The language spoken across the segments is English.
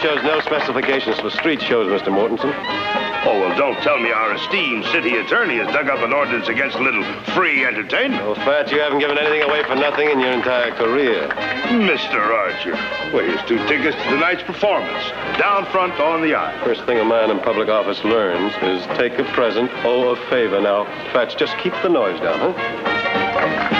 Shows no specifications for street shows, Mr. Mortensen. Oh, well, don't tell me our esteemed city attorney has dug up an ordinance against a little free entertainment. Well, Fat, you haven't given anything away for nothing in your entire career. Mr. Archer, well, here's 2 tickets to tonight's performance. Down front on the aisle. First thing a man in public office learns is take a present, owe a favor. Now, Fats, just keep the noise down, huh?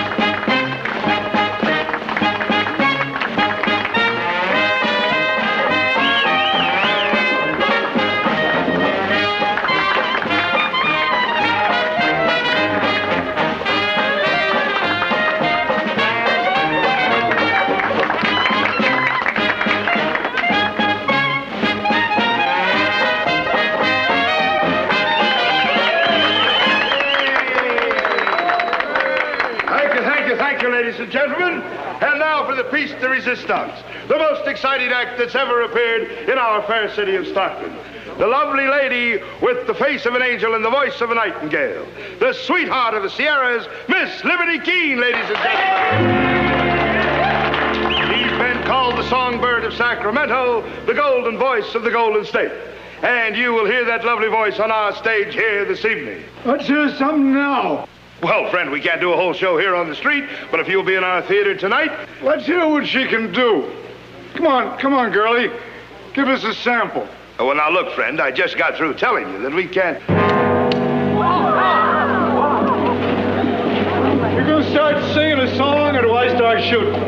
Ladies and gentlemen, and now for the piece de resistance, the most exciting act that's ever appeared in our fair city of Stockton. The lovely lady with the face of an angel and the voice of a nightingale, the sweetheart of the Sierras, Miss Liberty Keene, ladies and gentlemen. She's been called the songbird of Sacramento, the golden voice of the Golden State. And you will hear that lovely voice on our stage here this evening. Let's hear something now. Well, friend, we can't do a whole show here on the street, but if you'll be in our theater tonight... Let's hear what she can do. Come on, girlie. Give us a sample. Oh, well, now, look, friend, I just got through telling you that we can't... You gonna start singing a song, or do I start shooting?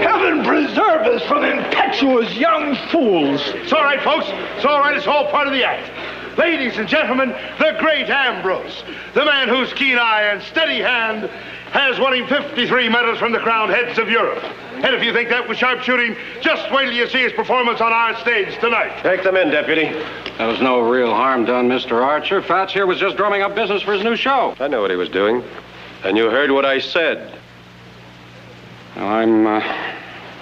Heaven preserve us from impetuous young fools. It's all right, folks. It's all right. It's all part of the act. Ladies and gentlemen, the great Ambrose, the man whose keen eye and steady hand has won him 53 medals from the crowned heads of Europe. And if you think that was sharpshooting, just wait till you see his performance on our stage tonight. Take them in, Deputy. There was no real harm done, Mr. Archer. Fats here was just drumming up business for his new show. I know what he was doing. And you heard what I said. Well, I'm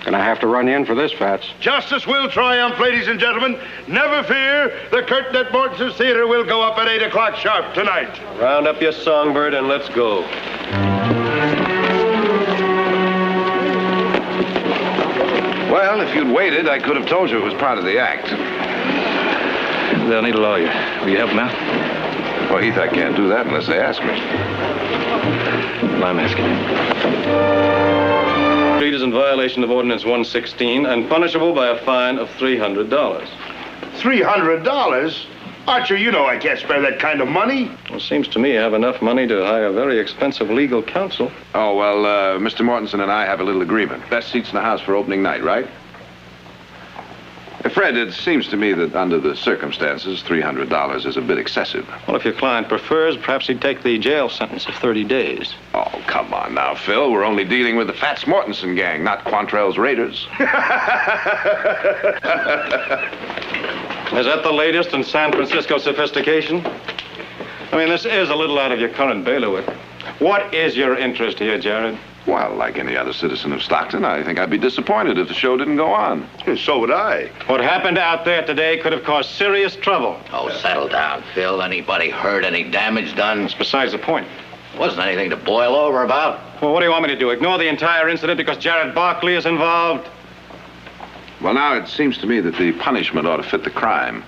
gonna have to run you in for this, Fats. Justice will triumph, ladies and gentlemen. Never fear. The curtain at Mortensen's Theater will go up at 8 o'clock sharp tonight. Round up your songbird and let's go. Well, if you'd waited, I could have told you it was part of the act. They'll need a lawyer. Will you help them out? Well, Heath, I can't do that unless they ask me. Well, I'm asking you. Street is in violation of Ordinance 116 and punishable by a fine of $300. $300? Archer, you know I can't spare that kind of money. Well, it seems to me you have enough money to hire very expensive legal counsel. Oh, well, Mr. Mortensen and I have a little agreement. Best seats in the house for opening night, right? Fred, it seems to me that under the circumstances, $300 is a bit excessive. Well, if your client prefers, perhaps he'd take the jail sentence of 30 days. Oh, come on now, Phil. We're only dealing with the Fats Mortensen gang, not Quantrell's Raiders. Is that the latest in San Francisco sophistication? I mean, this is a little out of your current bailiwick. What is your interest here, Jared? Well, like any other citizen of Stockton, I think I'd be disappointed if the show didn't go on. So would I. What happened out there today could have caused serious trouble. Oh, settle down, Phil. Anybody hurt? Any damage done? That's besides the point. Wasn't anything to boil over about. Well, what do you want me to do? Ignore the entire incident because Jared Barkley is involved? Well, now, it seems to me that the punishment ought to fit the crime.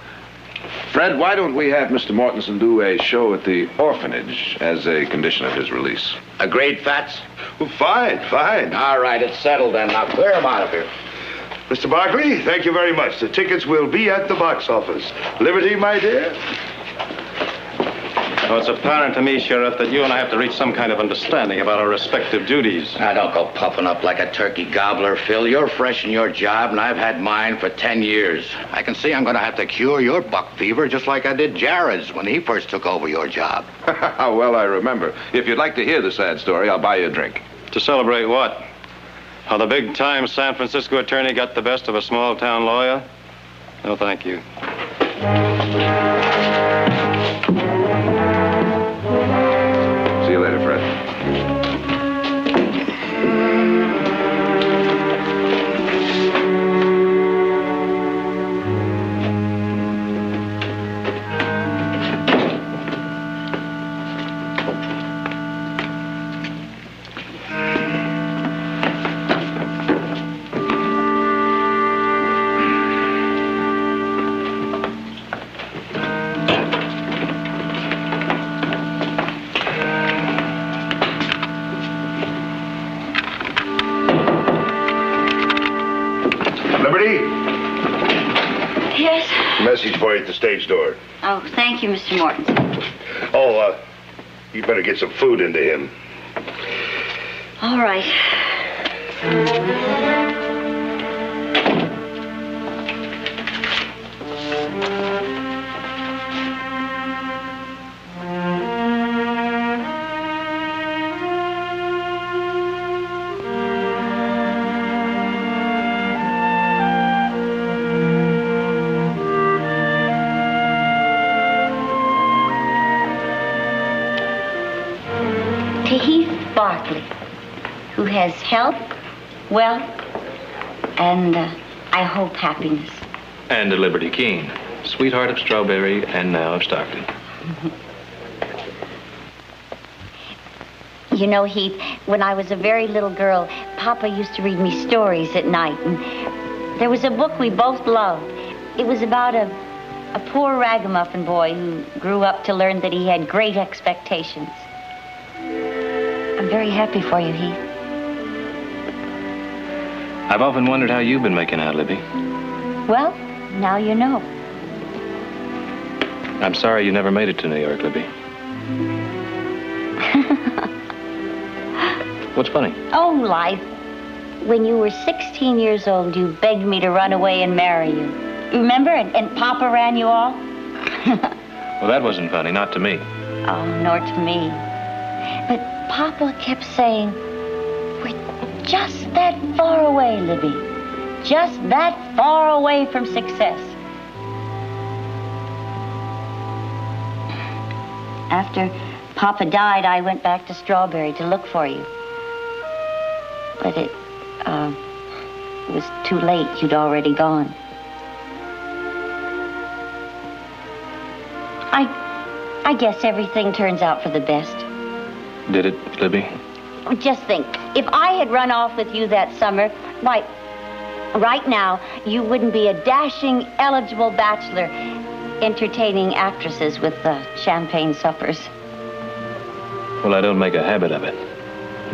Fred, why don't we have Mr. Mortensen do a show at the orphanage as a condition of his release? Agreed, Fats? Well, fine. All right, it's settled then. Now clear him out of here. Mr. Barkley, thank you very much. The tickets will be at the box office. Liberty, my dear? Well, it's apparent to me, Sheriff, that you and I have to reach some kind of understanding about our respective duties. Now, don't go puffing up like a turkey gobbler, Phil. You're fresh in your job, and I've had mine for 10 years. I can see I'm going to have to cure your buck fever just like I did Jared's when he first took over your job. How well I remember. If you'd like to hear the sad story, I'll buy you a drink. To celebrate what? How the big-time San Francisco attorney got the best of a small-town lawyer? No, thank you. See you later, Fred. Yes? Message for you at the stage door. Oh, thank you, Mr. Morton. Oh, you better get some food into him. All right. To Heath Barkley, who has health, wealth, and I hope happiness. And to Liberty Keene, sweetheart of Strawberry and now of Stockton. You know, Heath, when I was a very little girl, Papa used to read me stories at night, and there was a book we both loved. It was about a poor ragamuffin boy who grew up to learn that he had great expectations. I'm very happy for you, Heath. I've often wondered how you've been making out, Libby. Well, now you know. I'm sorry you never made it to New York, Libby. What's funny? Oh, life. When you were 16 years old, you begged me to run away and marry you. Remember? And Papa ran you off? Well, that wasn't funny, not to me. Oh, nor to me. But Papa kept saying, we're just that far away, Libby. Just that far away from success. After Papa died, I went back to Strawberry to look for you. But it was too late. You'd already gone. I guess everything turns out for the best. Did it, Libby? Just think, if I had run off with you that summer, why, right now, you wouldn't be a dashing, eligible bachelor entertaining actresses with champagne suppers. Well, I don't make a habit of it.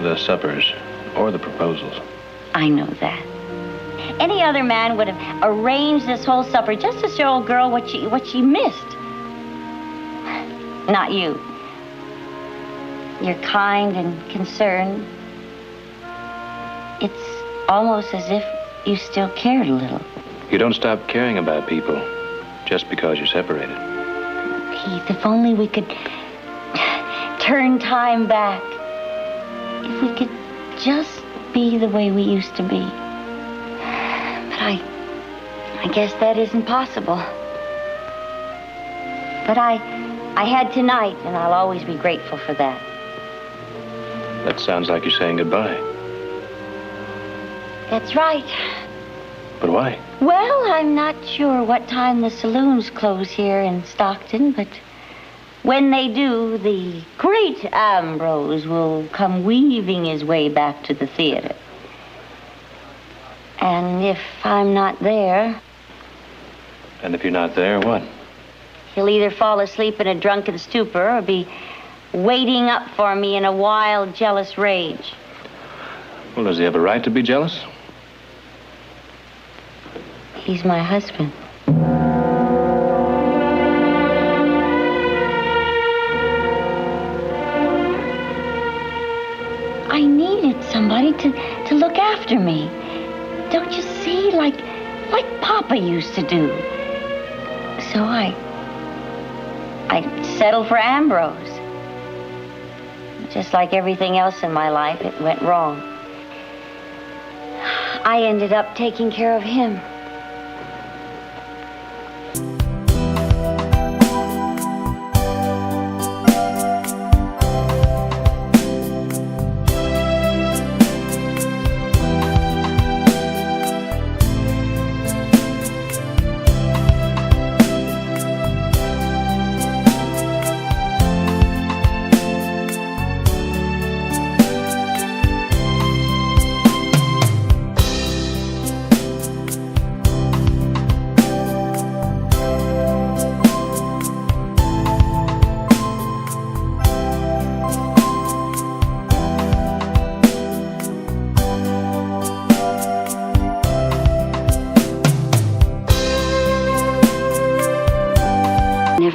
The suppers or the proposals. I know that. Any other man would have arranged this whole supper just to show a girl what she missed. Not you. You're kind and concerned. It's almost as if you still cared a little. You don't stop caring about people just because you're separated. Keith, if only we could turn time back. If we could just be the way we used to be. But I guess that isn't possible. But I had tonight, and I'll always be grateful for that. That sounds like you're saying goodbye. That's right. But why? Well, I'm not sure what time the saloons close here in Stockton, but when they do, the great Ambrose will come weaving his way back to the theater. And if I'm not there... And if you're not there, what? He'll either fall asleep in a drunken stupor or be waiting up for me in a wild, jealous rage. Well, does he have a right to be jealous? He's my husband. I needed somebody to look after me. Don't you see? Like Papa used to do. So I settled for Ambrose. Just like everything else in my life, it went wrong. I ended up taking care of him.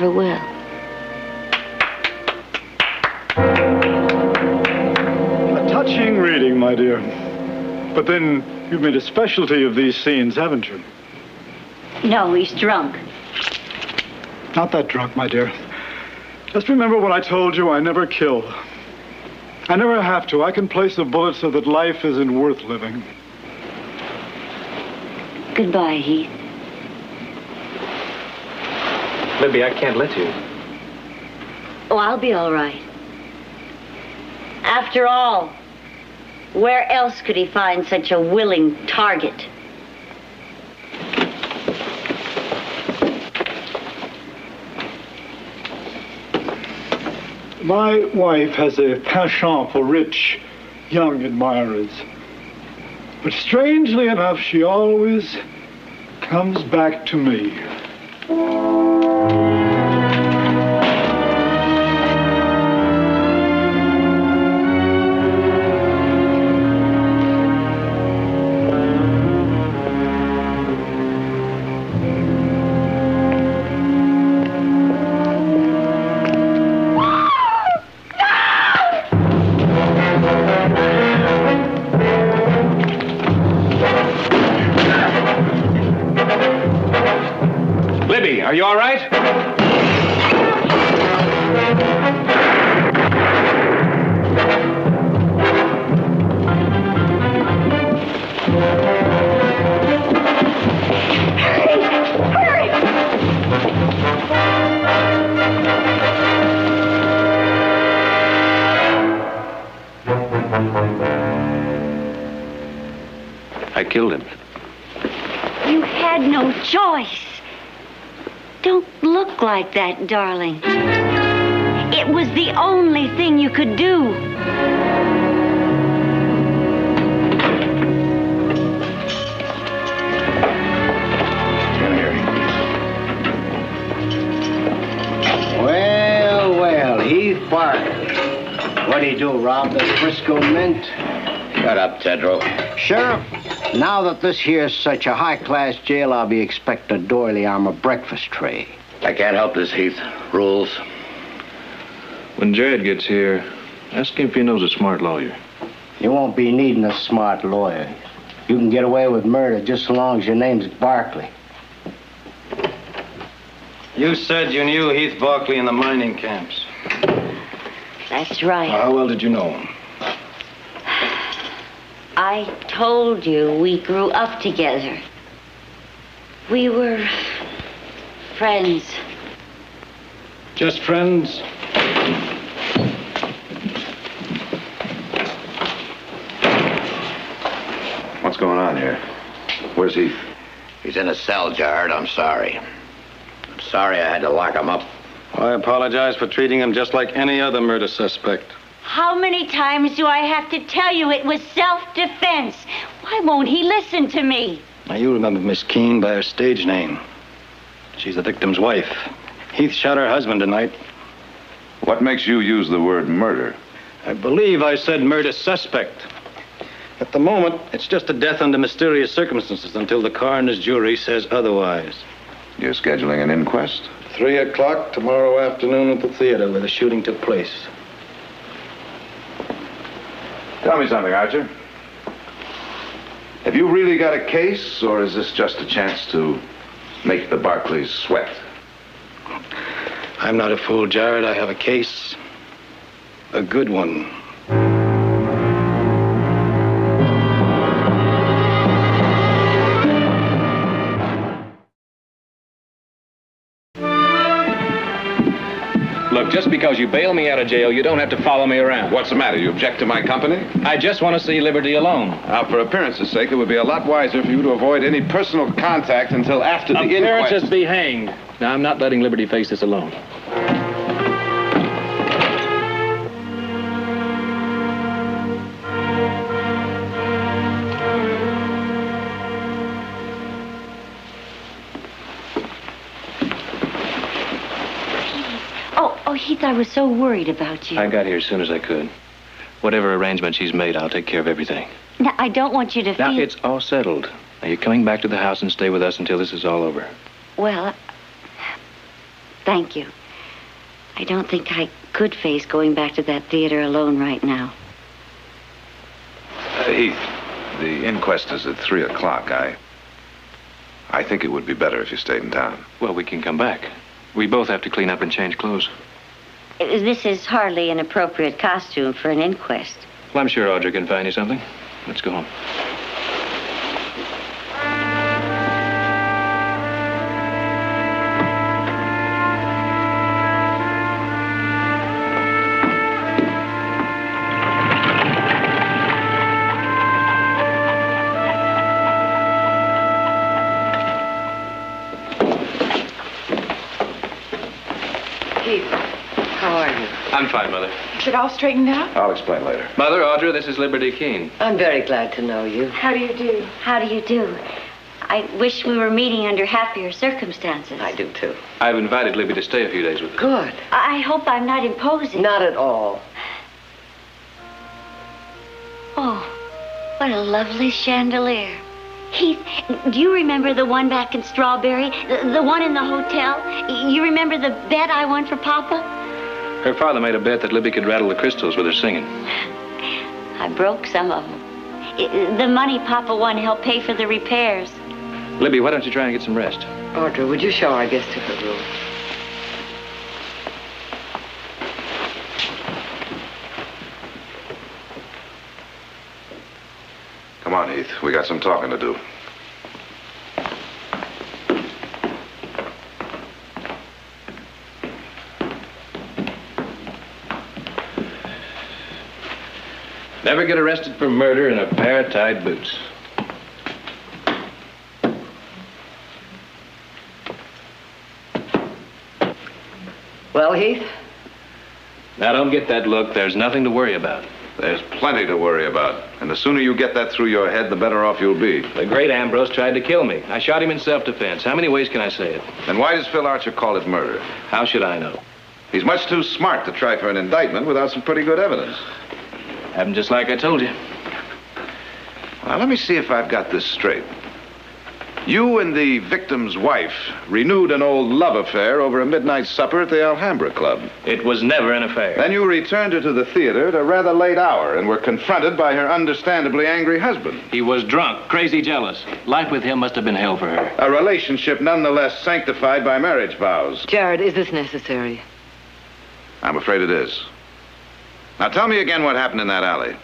never will. A touching reading, my dear. But then you've made a specialty of these scenes, haven't you? No, he's drunk. Not that drunk, my dear. Just remember what I told you, I never kill. I never have to. I can place a bullet so that life isn't worth living. Goodbye, Heath. Libby, I can't let you. Oh, I'll be all right. After all, where else could he find such a willing target? My wife has a penchant for rich, young admirers. But strangely enough, she always comes back to me. Are you all right? Hurry! I killed him. You had no choice. Don't look like that, darling. It was the only thing you could do. Come here. Well, Heath Barkley. What'd he do, rob the Frisco Mint? Shut up, Tedro. Sheriff, now that this here's such a high-class jail, I'll be expecting a doily on my breakfast tray. I can't help this, Heath. Rules. When Jared gets here, ask him if he knows a smart lawyer. You won't be needing a smart lawyer. You can get away with murder just so long as your name's Barkley. You said you knew Heath Barkley in the mining camps. That's right. How well did you know him? I told you we grew up together. We were friends. Just friends? What's going on here? Where's Heath? He's in a cell, Jared. I'm sorry. I'm sorry I had to lock him up. I apologize for treating him just like any other murder suspect. How many times do I have to tell you it was self-defense? Why won't he listen to me? Now, you remember Miss Keene by her stage name. She's the victim's wife. Heath shot her husband tonight. What makes you use the word murder? I believe I said murder suspect. At the moment, it's just a death under mysterious circumstances until the coroner's jury says otherwise. You're scheduling an inquest? 3 o'clock tomorrow afternoon at the theater where the shooting took place. Tell me something, Archer. Have you really got a case, or is this just a chance to make the Barkleys sweat? I'm not a fool, Jared. I have a case. A good one. Look, just because you bail me out of jail, you don't have to follow me around. What's the matter? You object to my company? I just want to see Liberty alone. Now, for appearance's sake, it would be a lot wiser for you to avoid any personal contact until after the inquest. Appearances be hanged. Now, I'm not letting Liberty face this alone. Oh, Heath, I was so worried about you. I got here as soon as I could. Whatever arrangement she's made, I'll take care of everything. Now, I don't want you to feel... Now, it's all settled. Now, you're coming back to the house and stay with us until this is all over. Well, Thank you. I don't think I could face going back to that theater alone right now. Heath, the inquest is at 3 o'clock. I think it would be better if you stayed in town. Well, we can come back. We both have to clean up and change clothes. This is hardly an appropriate costume for an inquest. Well, I'm sure Audrey can find you something. Let's go home. I'm fine, Mother. Is it all straightened out? I'll explain later. Mother, Audrey, this is Liberty Keene. I'm very glad to know you. How do you do? How do you do? I wish we were meeting under happier circumstances. I do, too. I've invited Libby to stay a few days with us. Good. I hope I'm not imposing. Not at all. Oh, what a lovely chandelier. Heath, do you remember the one back in Strawberry? The one in the hotel? You remember the bet I won for Papa? Her father made a bet that Libby could rattle the crystals with her singing. I broke some of them. The money Papa won helped pay for the repairs. Libby, why don't you try and get some rest? Audrey, would you show our guest to her room? Come on, Heath. We got some talking to do. Never get arrested for murder in a pair of tied boots. Well, Heath? Now, don't get that look. There's nothing to worry about. There's plenty to worry about. And the sooner you get that through your head, the better off you'll be. The great Ambrose tried to kill me. I shot him in self-defense. How many ways can I say it? Then why does Phil Archer call it murder? How should I know? He's much too smart to try for an indictment without some pretty good evidence. Happened just like I told you. Now, let me see if I've got this straight. You and the victim's wife renewed an old love affair over a midnight supper at the Alhambra Club. It was never an affair. Then you returned her to the theater at a rather late hour and were confronted by her understandably angry husband. He was drunk, crazy jealous. Life with him must have been hell for her. A relationship nonetheless sanctified by marriage vows. Jared, is this necessary? I'm afraid it is. Now tell me again what happened in that alley.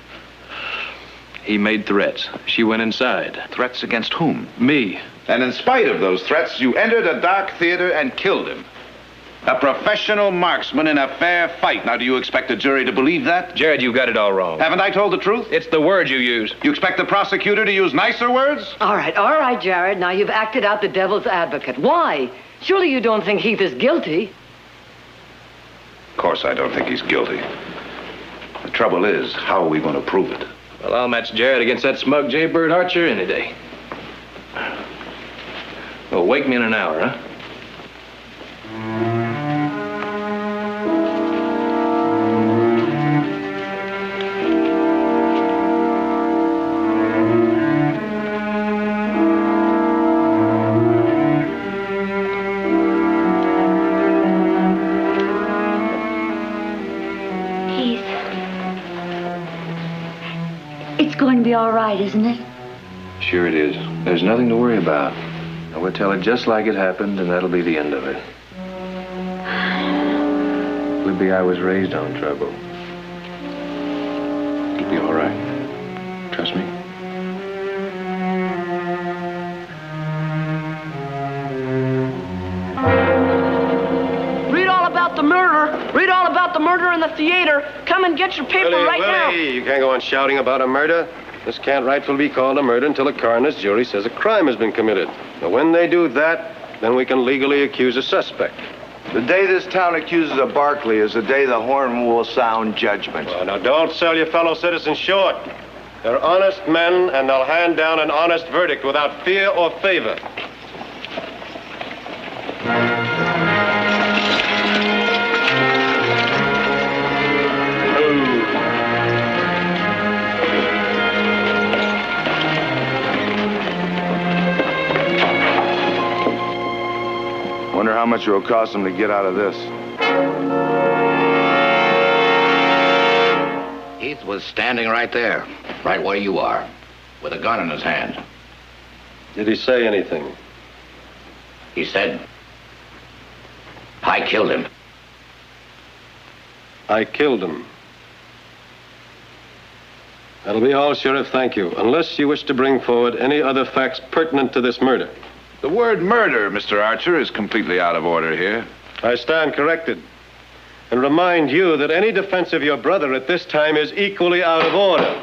He made threats. She went inside. Threats against whom? Me. And in spite of those threats, you entered a dark theater and killed him. A professional marksman in a fair fight. Now, do you expect a jury to believe that? Jared, you got it all wrong. Haven't I told the truth? It's the word you use. You expect the prosecutor to use nicer words? All right, Jared. Now you've acted out the devil's advocate. Why? Surely you don't think Heath is guilty. Of course I don't think he's guilty. The trouble is, how are we going to prove it? Well, I'll match Jared against that smug Jaybird Archer any day. Well, wake me in an hour, huh? Going to be all right, isn't it? Sure it is. There's nothing to worry about. And we'll tell it just like it happened, and that'll be the end of it. Libby, I was raised on trouble. It'll be all right. Trust me. Read all about the murder. Read all about the murder in the theater. Come and get your paper right now. You can't go on shouting about a murder. This can't rightfully be called a murder until a coroner's jury says a crime has been committed. Now, when they do that, then we can legally accuse a suspect. The day this town accuses a Barkley is the day the horn will sound judgment. Well, now, don't sell your fellow citizens short. They're honest men, and they'll hand down an honest verdict without fear or favor. Wonder how much it will cost him to get out of this. Heath was standing right there, right where you are, with a gun in his hand. Did he say anything? He said, I killed him. I killed him. That'll be all, Sheriff. Thank you. Unless you wish to bring forward any other facts pertinent to this murder. The word murder, Mr. Archer, is completely out of order here. I stand corrected. And remind you that any defense of your brother at this time is equally out of order.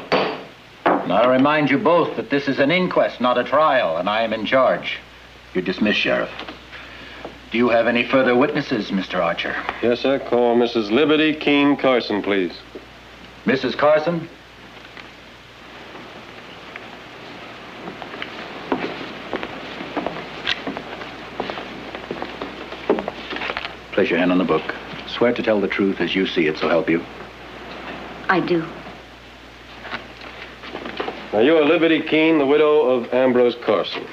And I remind you both that this is an inquest, not a trial, and I am in charge. You're dismissed, Sheriff. Do you have any further witnesses, Mr. Archer? Yes, sir. Call Mrs. Liberty Keene Carson, please. Mrs. Carson? Place your hand on the book. Swear to tell the truth as you see it, so help you. I do. Now, you are Liberty Keene, the widow of Ambrose Carson.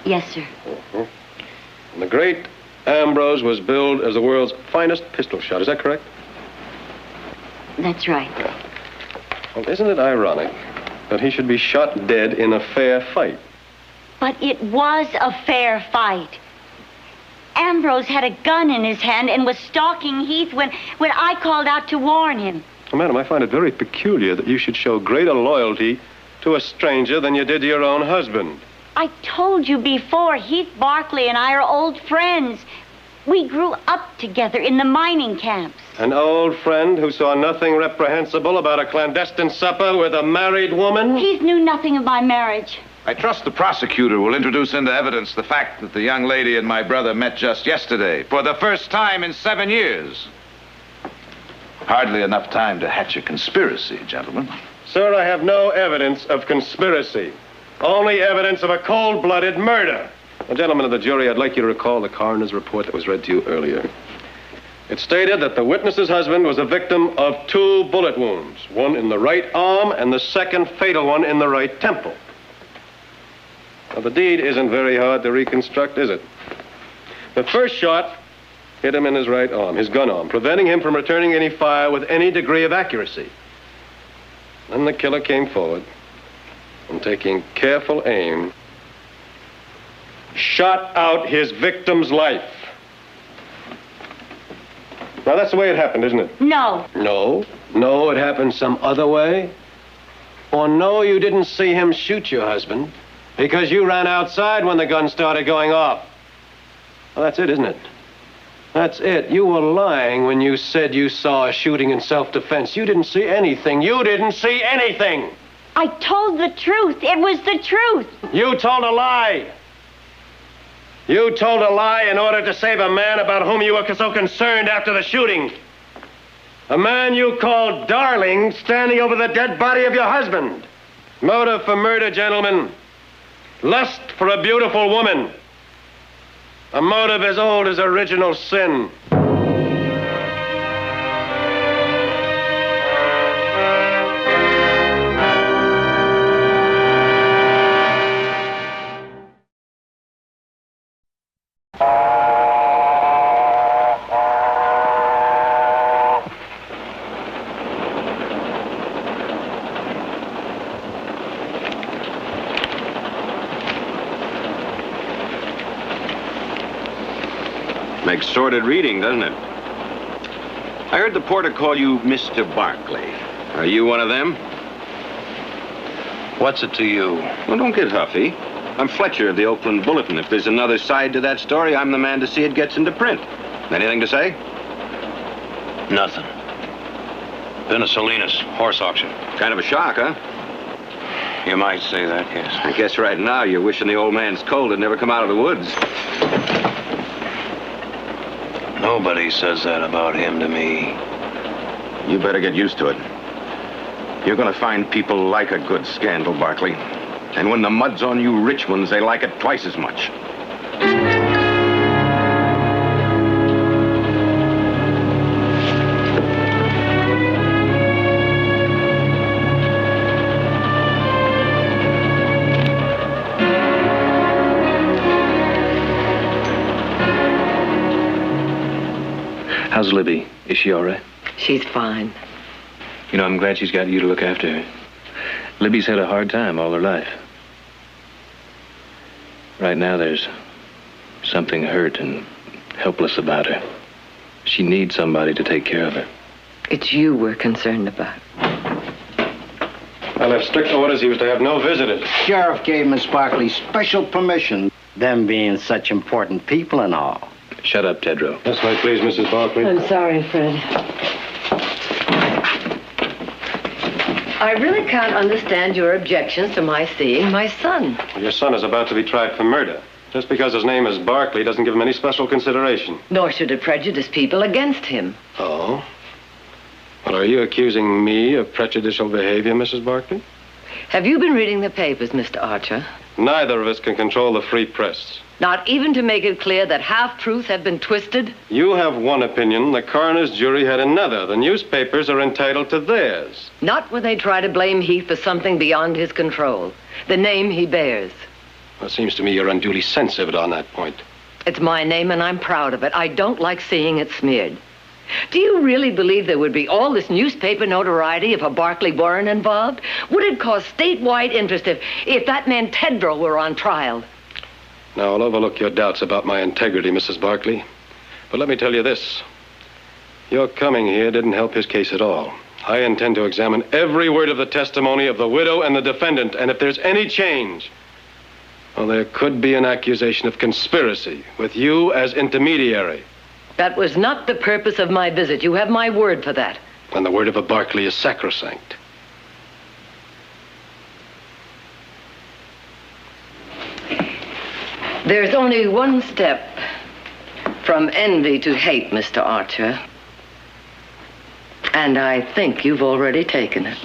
Yes, sir. And the great Ambrose was billed as the world's finest pistol shot. Is that correct? That's right. Well, isn't it ironic that he should be shot dead in a fair fight? But it was a fair fight. Ambrose had a gun in his hand and was stalking Heath when I called out to warn him. Well, madam, I find it very peculiar that you should show greater loyalty to a stranger than you did to your own husband. I told you before, Heath Barkley and I are old friends. We grew up together in the mining camps. An old friend who saw nothing reprehensible about a clandestine supper with a married woman? Heath knew nothing of my marriage. I trust the prosecutor will introduce into evidence the fact that the young lady and my brother met just yesterday, for the first time in 7 years. Hardly enough time to hatch a conspiracy, gentlemen. Sir, I have no evidence of conspiracy. Only evidence of a cold-blooded murder. Well, gentlemen of the jury, I'd like you to recall the coroner's report that was read to you earlier. It stated that the witness's husband was a victim of 2 bullet wounds, one in the right arm and the second fatal one in the right temple. Now, the deed isn't very hard to reconstruct, is it? The first shot hit him in his right arm, his gun arm, preventing him from returning any fire with any degree of accuracy. Then the killer came forward and, taking careful aim, shot out his victim's life. Now, that's the way it happened, isn't it? No. No, it happened some other way. Or no, you didn't see him shoot your husband because you ran outside when the gun started going off. Well, that's it, isn't it? That's it. You were lying when you said you saw a shooting in self-defense. You didn't see anything. You didn't see anything. I told the truth. It was the truth. You told a lie. You told a lie in order to save a man about whom you were so concerned after the shooting. A man you called darling standing over the dead body of your husband. Motive for murder, gentlemen. Lust for a beautiful woman. A motive as old as original sin. Makes sordid reading, doesn't it? I heard the porter call you Mr. Barkley. Are you one of them? What's it to you? Well, don't get huffy. I'm Fletcher of the Oakland Bulletin. If there's another side to that story, I'm the man to see it gets into print. Anything to say? Nothing. Been to Salinas, horse auction. Kind of a shock, huh? You might say that, yes. I guess right now you're wishing the old man's cold had never come out of the woods. Nobody says that about him to me. You better get used to it. You're gonna find people like a good scandal, Barkley. And when the mud's on you rich ones, they like it twice as much. How's Libby? Is she all right? She's fine. You know, I'm glad she's got you to look after her. Libby's had a hard time all her life. Right now, there's something hurt and helpless about her. She needs somebody to take care of her. It's you we're concerned about. I left strict orders he was to have no visitors. Sheriff gave Miss Barkley special permission, them being such important people and all. Shut up, Tedrow. Yes, may it please, Mrs. Barkley. I'm sorry, Fred. I really can't understand your objections to my seeing my son. Your son is about to be tried for murder. Just because his name is Barkley doesn't give him any special consideration. Nor should it prejudice people against him. Oh? Well, are you accusing me of prejudicial behavior, Mrs. Barkley? Have you been reading the papers, Mr. Archer? Neither of us can control the free press. Not even to make it clear that half-truths have been twisted? You have one opinion, the coroner's jury had another. The newspapers are entitled to theirs. Not when they try to blame Heath for something beyond his control. The name he bears. Well, it seems to me you're unduly sensitive on that point. It's my name and I'm proud of it. I don't like seeing it smeared. Do you really believe there would be all this newspaper notoriety if a Barkley weren't involved? Would it cause statewide interest if that man Tedrow were on trial? Now, I'll overlook your doubts about my integrity, Mrs. Barkley. But let me tell you this. Your coming here didn't help his case at all. I intend to examine every word of the testimony of the widow and the defendant, and if there's any change, well, there could be an accusation of conspiracy with you as intermediary. That was not the purpose of my visit. You have my word for that. And the word of a Barkley is sacrosanct. There's only one step from envy to hate, Mr. Archer. And I think you've already taken it.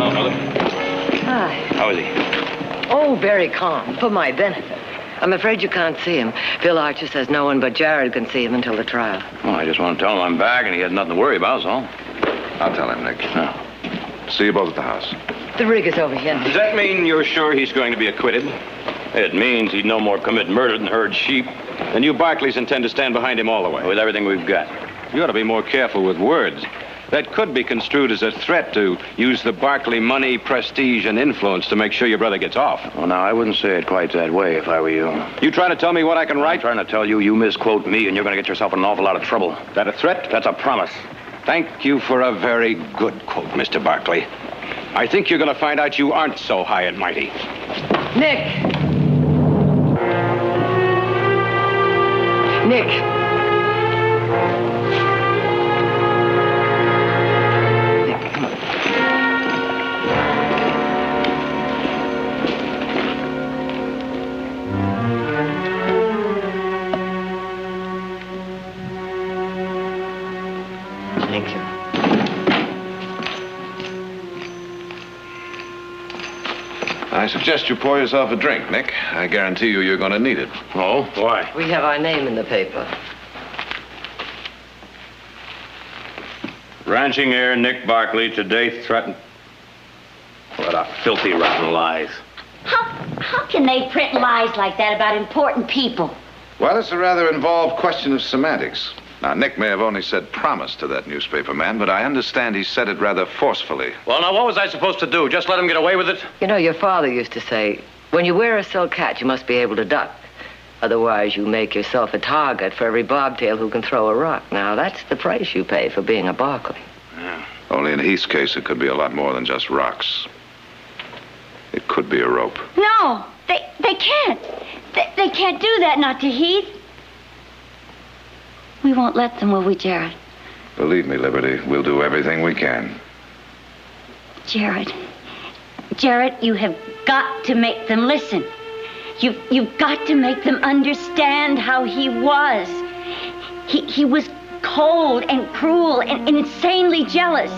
Oh, Mother. Hi. How is he? Oh, very calm, for my benefit. I'm afraid you can't see him. Phil Archer says no one but Jared can see him until the trial. Well, I just want to tell him I'm back and he has nothing to worry about, so. I'll tell him, Nick. See you both at the house. The rig is over here. Does that mean you're sure he's going to be acquitted? It means he'd no more commit murder than herd sheep. Then you Barkleys intend to stand behind him all the way. With everything we've got. You ought to be more careful with words. That could be construed as a threat to use the Barkley money, prestige, and influence to make sure your brother gets off. Well, now, I wouldn't say it quite that way if I were you. You trying to tell me what I can write? I'm trying to tell you, you misquote me, and you're going to get yourself in an awful lot of trouble. That a threat? That's a promise. Thank you for a very good quote, Mr. Barkley. I think you're going to find out you aren't so high and mighty. Nick! Nick! Thank you. I suggest you pour yourself a drink, Nick. I guarantee you you're going to need it. Oh? Why? We have our name in the paper. Ranching heir Nick Barkley today threatened. What a filthy, rotten lies. How can they print lies like that about important people? Well, it's a rather involved question of semantics. Now, Nick may have only said promise to that newspaper man, but I understand he said it rather forcefully. Well, now, what was I supposed to do? Just let him get away with it? You know, your father used to say, when you wear a silk hat, you must be able to duck. Otherwise, you make yourself a target for every bobtail who can throw a rock. Now, that's the price you pay for being a Barkley. Yeah. Only in Heath's case, it could be a lot more than just rocks. It could be a rope. No, they can't. They can't do that, not to Heath. We won't let them, will we, Jared? Believe me, Liberty, we'll do everything we can. Jared, you have got to make them listen. You've got to make them understand how he was. He was cold and cruel and insanely jealous.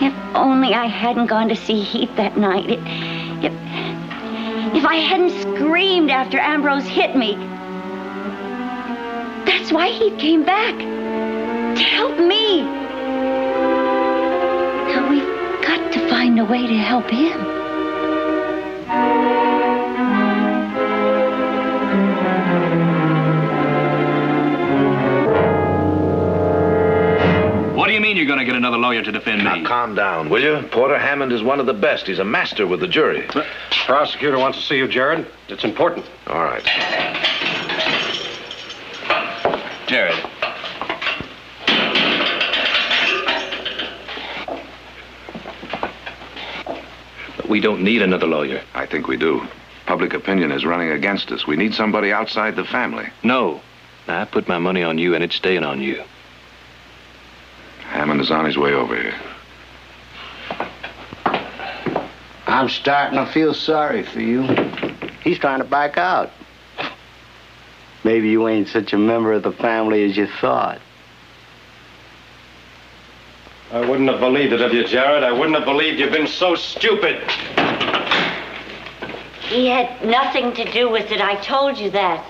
If only I hadn't gone to see Heath that night. If I hadn't screamed after Ambrose hit me. That's why he came back. To help me. find a way to help him. What do you mean you're going to get another lawyer to defend me? Now, calm down, will you? Porter Hammond is one of the best. He's a master with the jury. The prosecutor wants to see you, Jared. It's important. All right. Jared. But we don't need another lawyer. I think we do. Public opinion is running against us. We need somebody outside the family. No. I put my money on you, and it's staying on you. Hammond is on his way over here. I'm starting to feel sorry for you. He's trying to back out. Maybe you ain't such a member of the family as you thought. I wouldn't have believed it of you, Jared. I wouldn't have believed you've been so stupid. He had nothing to do with it. I told you that.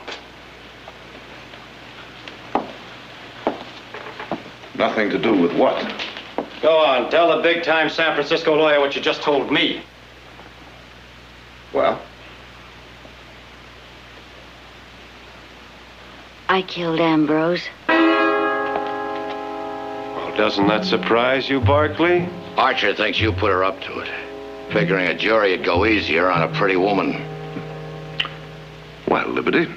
Nothing to do with what? Go on, tell the big-time San Francisco lawyer what you just told me. Well? I killed Ambrose. Well, doesn't that surprise you, Barkley? Archer thinks you put her up to it, figuring a jury would go easier on a pretty woman. Well, Liberty,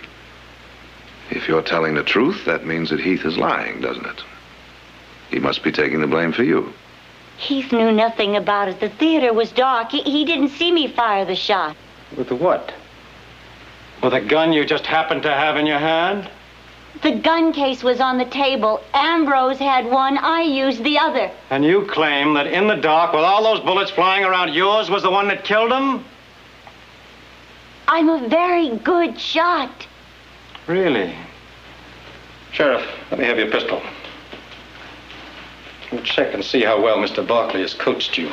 if you're telling the truth, that means that Heath is lying, doesn't it? He must be taking the blame for you. Heath knew nothing about it. The theater was dark. He didn't see me fire the shot. With the what? With a gun you just happened to have in your hand? The gun case was on the table. Ambrose had one. I used the other. And you claim that in the dark, with all those bullets flying around, yours was the one that killed him? I'm a very good shot. Really? Sheriff, let me have your pistol. We'll check and see how well Mr. Barkley has coached you.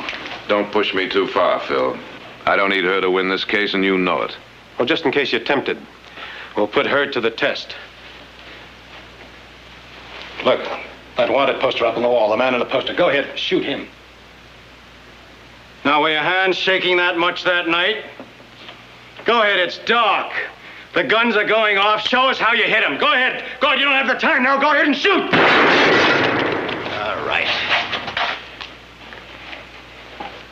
Don't push me too far, Phil. I don't need her to win this case, and you know it. Well, just in case you're tempted, we'll put her to the test. Look, that wanted poster up on the wall, the man in the poster. Go ahead, shoot him. Now, were your hands shaking that much that night? Go ahead, it's dark. The guns are going off. Show us how you hit him. Go ahead. Go ahead, you don't have the time now. Go ahead and shoot. All right.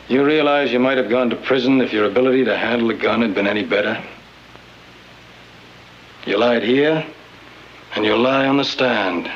You realize you might have gone to prison if your ability to handle a gun had been any better? You lied here, and you'll lie on the stand.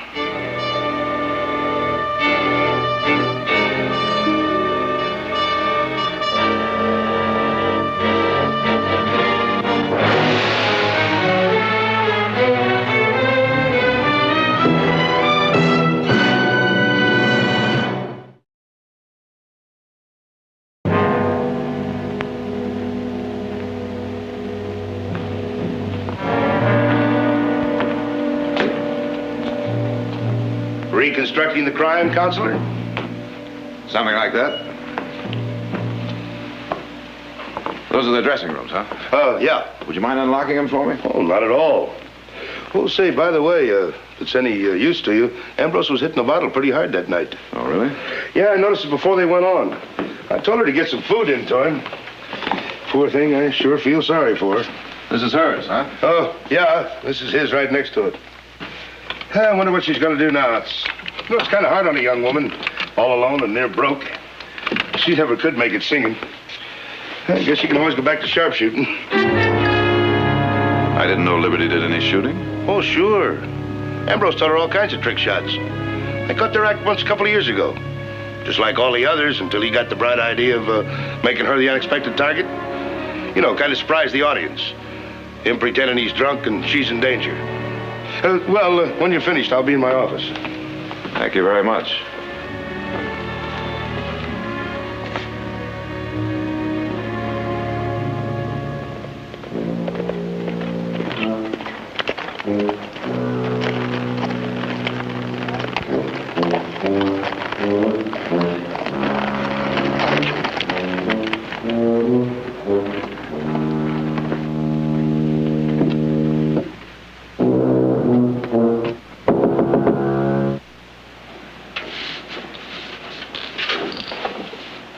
Reconstructing the crime, Counselor? Something like that. Those are the dressing rooms, huh? Yeah. Would you mind unlocking them for me? Oh, not at all. Oh, say, by the way, if it's any use to you, Ambrose was hitting the bottle pretty hard that night. Oh, really? Yeah, I noticed it before they went on. I told her to get some food into him. Poor thing, I sure feel sorry for her. This is hers, huh? Oh, yeah, this is his right next to it. I wonder what she's going to do now. It's kind of hard on a young woman, all alone and near broke. She never could make it singing. I guess she can always go back to sharpshooting. I didn't know Liberty did any shooting. Oh, sure. Ambrose taught her all kinds of trick shots. I cut their act once a couple of years ago. Just like all the others, until he got the bright idea of making her the unexpected target. You know, kind of surprise the audience. Him pretending he's drunk and she's in danger. When you're finished, I'll be in my office. Thank you very much.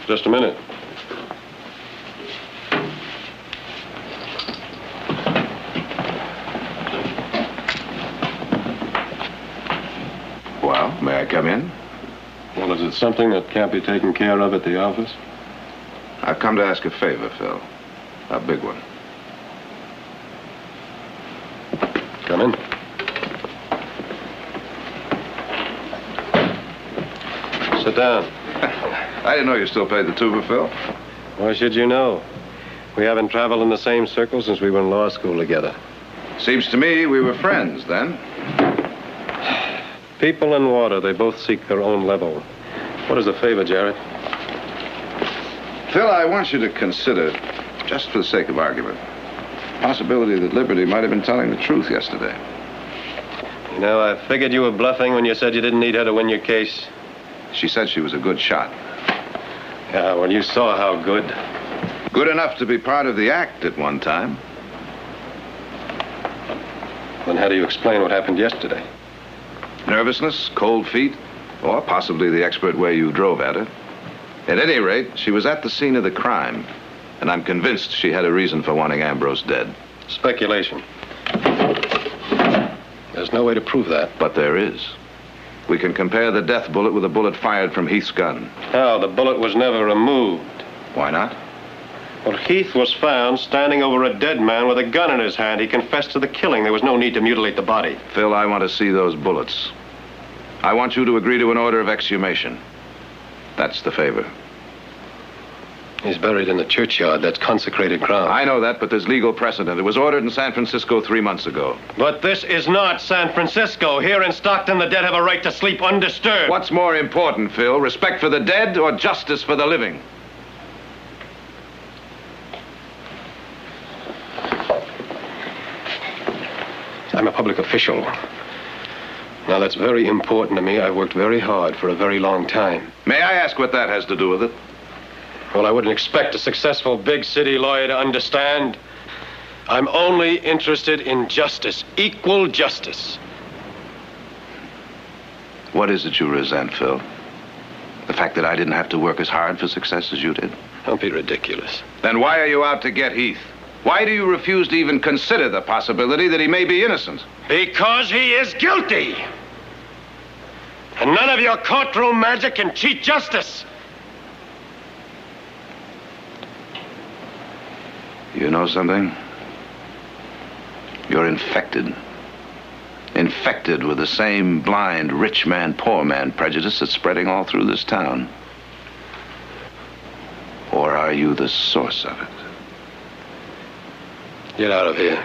Just a minute. May I come in? Well, is it something that can't be taken care of at the office? I've come to ask a favor, Phil. A big one. Come in. Sit down. I didn't know you still paid the tuber, Phil. Why should you know? We haven't traveled in the same circle since we were in law school together. Seems to me we were friends then. People and water, they both seek their own level. What is the favor, Jared? Phil, I want you to consider, just for the sake of argument, the possibility that Liberty might have been telling the truth yesterday. You know, I figured you were bluffing when you said you didn't need her to win your case. She said she was a good shot. Yeah, well, you saw how good. Good enough to be part of the act at one time. Then how do you explain what happened yesterday? Nervousness, cold feet, or possibly the expert way you drove at her. At any rate, she was at the scene of the crime, and I'm convinced she had a reason for wanting Ambrose dead. Speculation. There's no way to prove that. But there is. We can compare the death bullet with a bullet fired from Heath's gun. How? The bullet was never removed. Why not? Well, Heath was found standing over a dead man with a gun in his hand. He confessed to the killing. There was no need to mutilate the body. Phil, I want to see those bullets. I want you to agree to an order of exhumation. That's the favor. He's buried in the churchyard. That's consecrated ground. I know that, but there's legal precedent. It was ordered in San Francisco 3 months ago. But this is not San Francisco. Here in Stockton, the dead have a right to sleep undisturbed. What's more important, Phil? Respect for the dead or justice for the living? I'm a public official. Now, that's very important to me. I've worked very hard for a very long time. May I ask what that has to do with it? Well, I wouldn't expect a successful big city lawyer to understand. I'm only interested in justice, equal justice. What is it you resent, Phil? The fact that I didn't have to work as hard for success as you did? Don't be ridiculous. Then why are you out to get Heath? Why do you refuse to even consider the possibility that he may be innocent? Because he is guilty. And none of your courtroom magic can cheat justice. You know something? You're infected. Infected with the same blind rich man, poor man prejudice that's spreading all through this town. Or are you the source of it? Get out of here.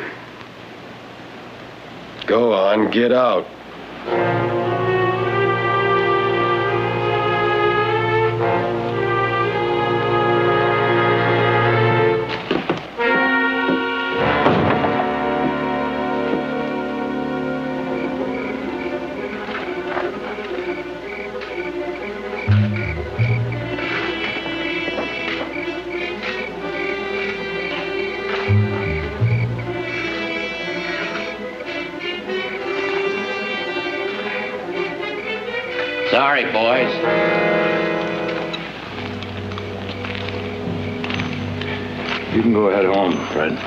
Go on, get out. Sorry, boys. You can go ahead home, Fred.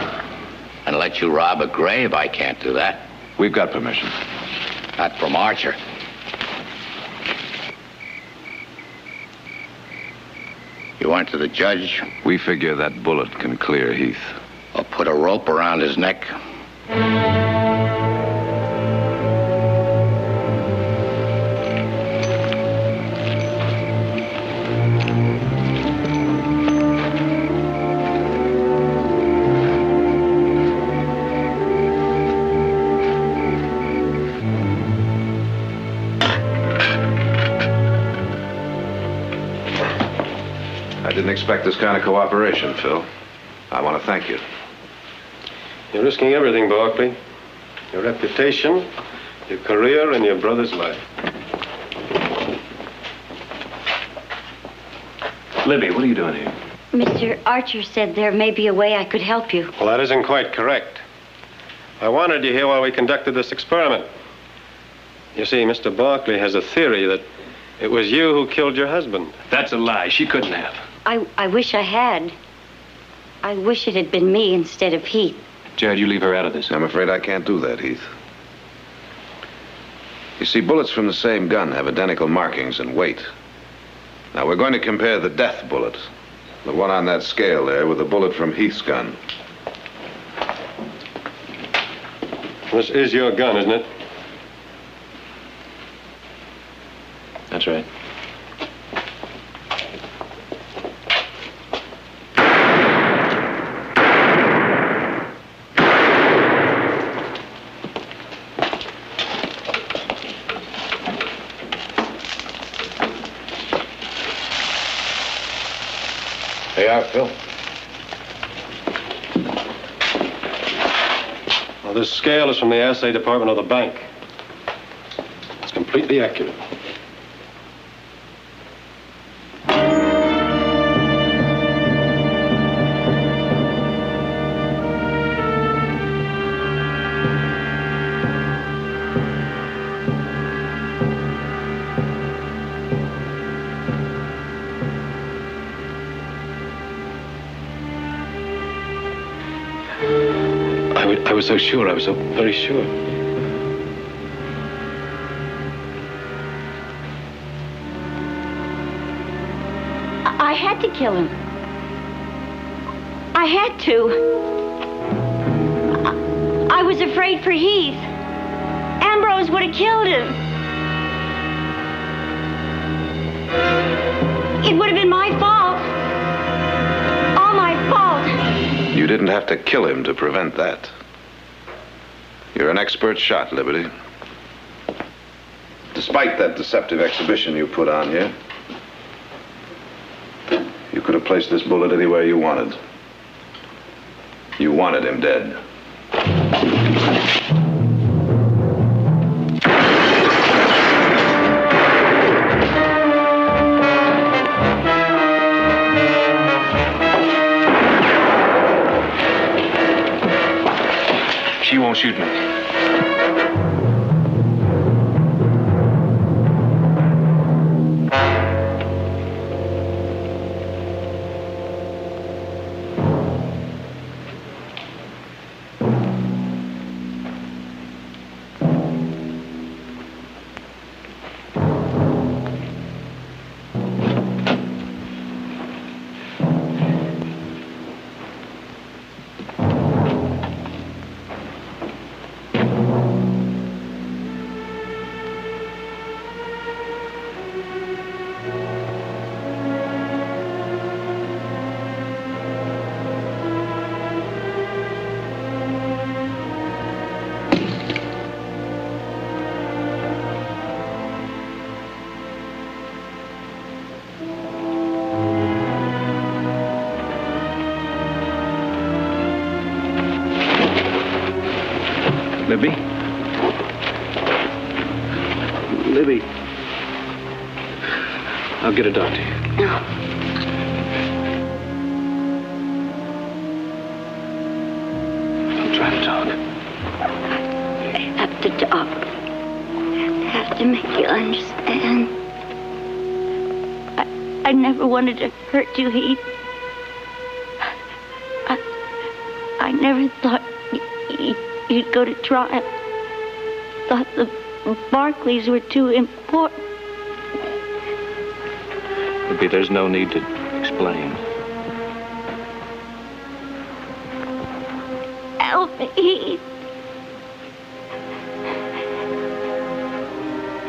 And let you rob a grave, I can't do that. We've got permission. Not from Archer. You went to the judge? We figure that bullet can clear Heath. Or put a rope around his neck? I didn't expect this kind of cooperation, Phil. I want to thank you. You're risking everything, Barkley. Your reputation, your career, and your brother's life. Libby, what are you doing here? Mr. Archer said there may be a way I could help you. Well, that isn't quite correct. I wanted you here while we conducted this experiment. You see, Mr. Barkley has a theory that it was you who killed your husband. That's a lie. She couldn't have. I wish I had. I wish it had been me instead of Heath. Jared, you leave her out of this. I'm afraid I can't do that, Heath. You see, bullets from the same gun have identical markings and weight. Now, we're going to compare the death bullet, the one on that scale there, with the bullet from Heath's gun. This is your gun, isn't it? That's right. They are, Phil. Well, this scale is from the assay department of the bank. It's completely accurate. I was so sure. I was so very sure. I had to kill him. I had to. I was afraid for Heath. Ambrose would have killed him. It would have been my fault. All my fault. You didn't have to kill him to prevent that. You're an expert shot, Liberty. Despite that deceptive exhibition you put on here, you could have placed this bullet anywhere you wanted. You wanted him dead. She won't shoot me. Libby? Libby. I'll get a doctor. No. I'm trying to talk. I have to talk. I have to make you understand. I never wanted to hurt you, Heath. I never thought you'd go to trial. Thought the Barkleys were too important. Libby, there's no need to explain. Help me, Heath.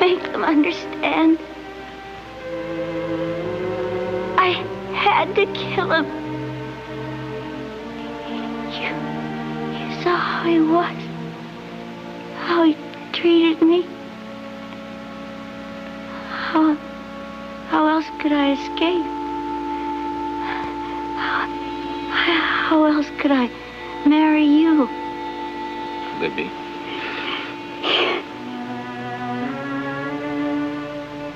Make them understand. I had to kill him. You saw how he was. How he treated me. How else could I escape? How else could I marry you? Libby.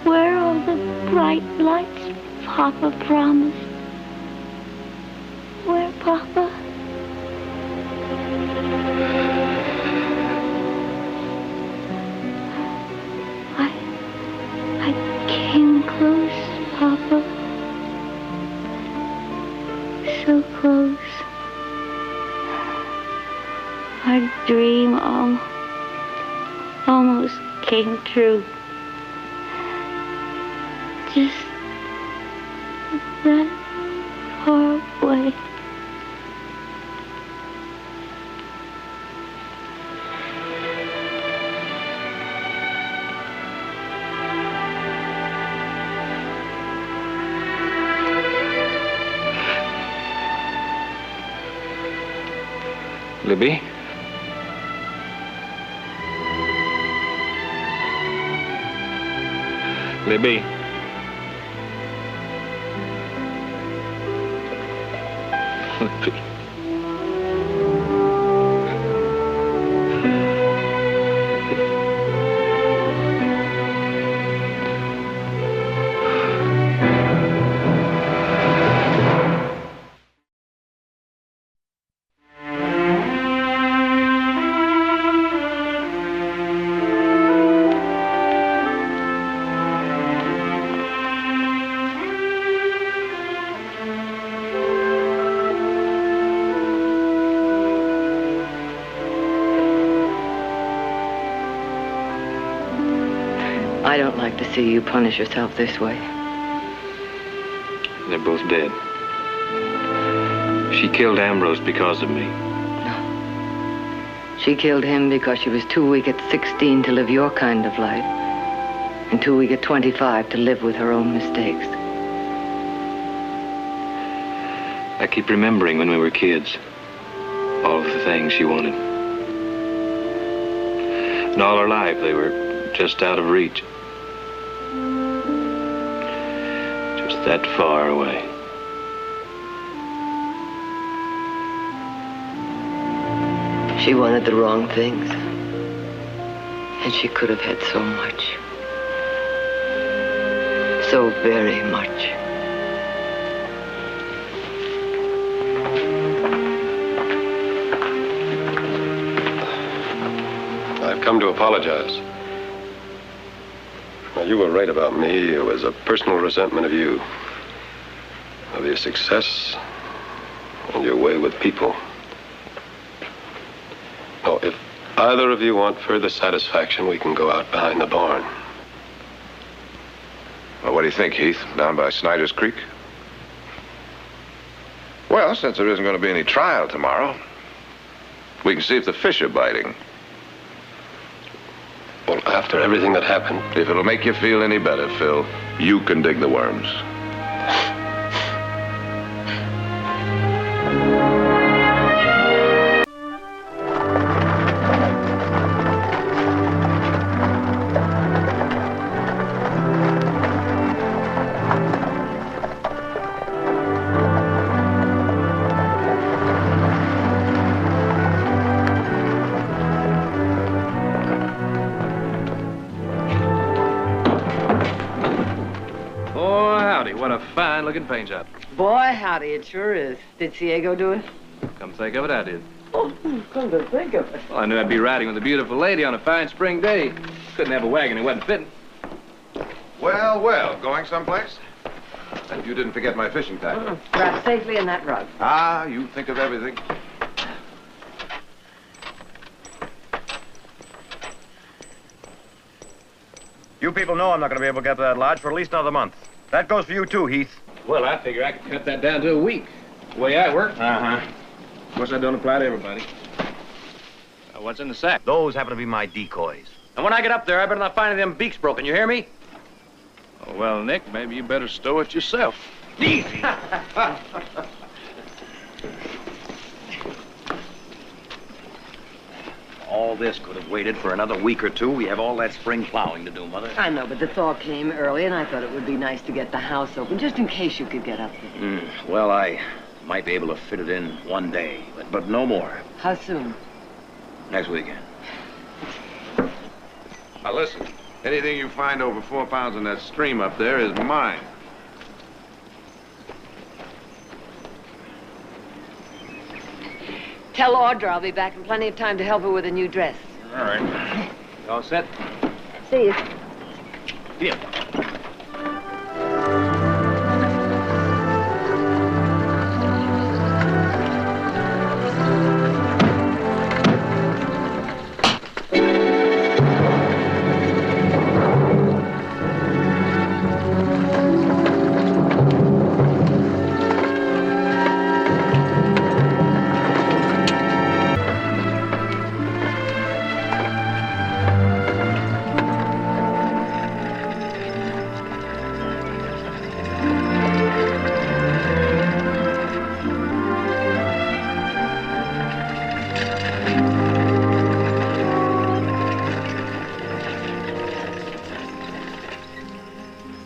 Where are all the bright lights Papa promised? Where, Papa? I came close, Papa. So close. Our dream almost came true. Just that far away. Libby? Libby? Libby? I don't like to see you punish yourself this way. They're both dead. She killed Ambrose because of me. She killed him because she was too weak at 16 to live your kind of life, and too weak at 25 to live with her own mistakes. I keep remembering when we were kids, all of the things she wanted. And all her life, they were just out of reach. Just that far away. She wanted the wrong things, and she could have had so much. So very much. I've come to apologize. Now, you were right about me. It was a personal resentment of you, of your success and your way with people. Oh, if either of you want further satisfaction, we can go out behind the barn. Well, what do you think, Heath? Down by Snyder's Creek? Well, since there isn't going to be any trial tomorrow, we can see if the fish are biting. Well, after everything that happened... If it'll make you feel any better, Phil, you can dig the worms. Looking paint job. Boy, howdy, it sure is. Did Ciego do it? Come think of it, I did. Oh, come to think of it. Well, I knew I'd be riding with a beautiful lady on a fine spring day. Couldn't have a wagon, it wasn't fitting. Well, well, going someplace? And you didn't forget my fishing tackle. Wrapped safely in that rug. Ah, you think of everything. You people know I'm not going to be able to get to that lodge for at least another month. That goes for you, too, Heath. Well, I figure I could cut that down to a week. The way I work. Uh-huh. Of course, that don't apply to everybody. What's in the sack? Those happen to be my decoys. And when I get up there, I better not find any of them beaks broken. You hear me? Oh, well, Nick, maybe you better stow it yourself. Easy. All this could have waited for another week or two. We have all that spring plowing to do, Mother. I know, but the thaw came early, and I thought it would be nice to get the house open, just in case you could get up there. Well, I might be able to fit it in one day, but no more. How soon? Next weekend. Now, listen. Anything you find over 4 pounds in that stream up there is mine. Tell Audra I'll be back in plenty of time to help her with a new dress. All right. All set? See you. Here.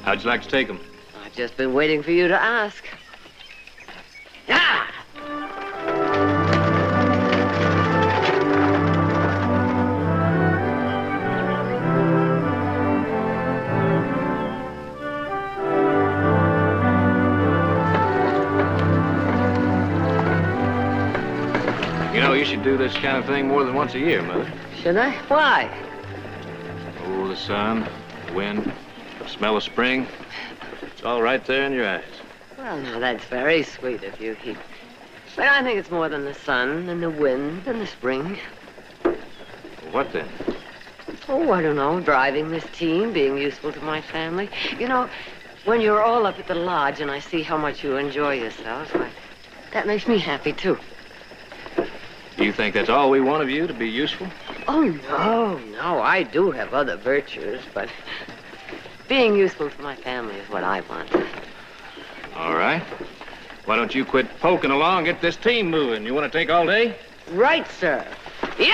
How'd you like to take them? I've just been waiting for you to ask. Ah! You know, you should do this kind of thing more than once a year, Mother. Should I? Why? Oh, the sun, the wind, the smell of spring. It's all right there in your eyes. Well, now, that's very sweet of you, Heath. But I think it's more than the sun and the wind and the spring. Well, what then? Oh, I don't know, driving this team, being useful to my family. You know, when you're all up at the lodge and I see how much you enjoy yourselves, why, that makes me happy, too. You think that's all we want of you, to be useful? Oh, no, I do have other virtues, but being useful to my family is what I want. All right. Why don't you quit poking along, get this team moving? You want to take all day? Right, sir. Yo!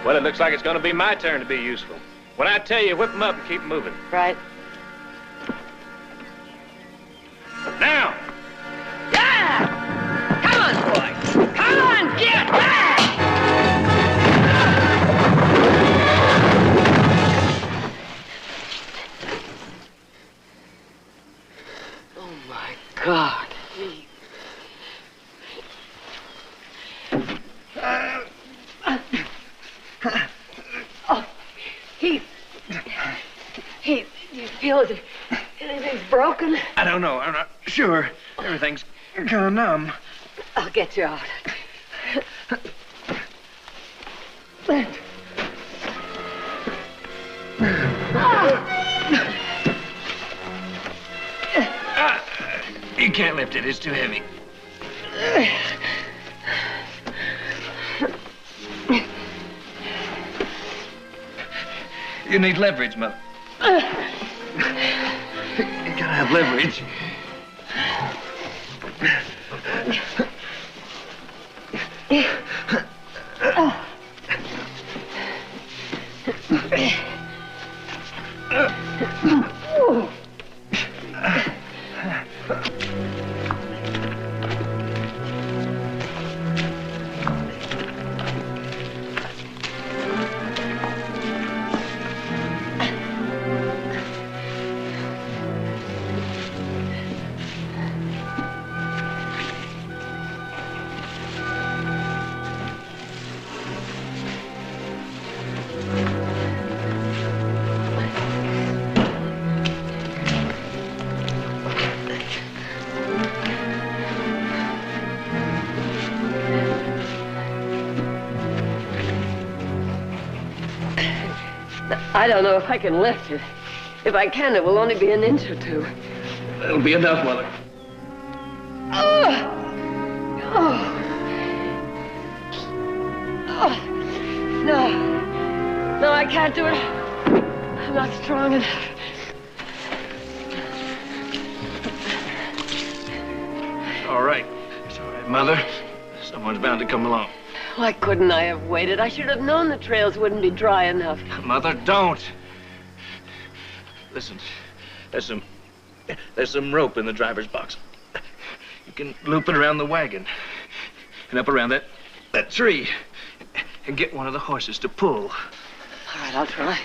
Well, it looks like it's going to be my turn to be useful. When I tell you, whip them up and keep them moving. Right. Now! Yeah! Come on, boy! Come on, get back! Oh, my God. Oh, Heath. Heath, do you feel as if anything's broken? I don't know. I'm not sure. Everything's kind of numb. I'll get you out. You can't lift it. It's too heavy. You need leverage, Mother. You gotta have leverage. I don't know if I can lift it. If I can, it will only be an inch or two. That'll be enough, Mother. Oh! can't do it. I'm not strong enough. All right. It's all right, Mother. Someone's bound to come along. Why couldn't I have waited? I should have known the trails wouldn't be dry enough. Mother, don't. Listen, there's some rope in the driver's box. You can loop it around the wagon and up around that tree and get one of the horses to pull. All right, I'll try.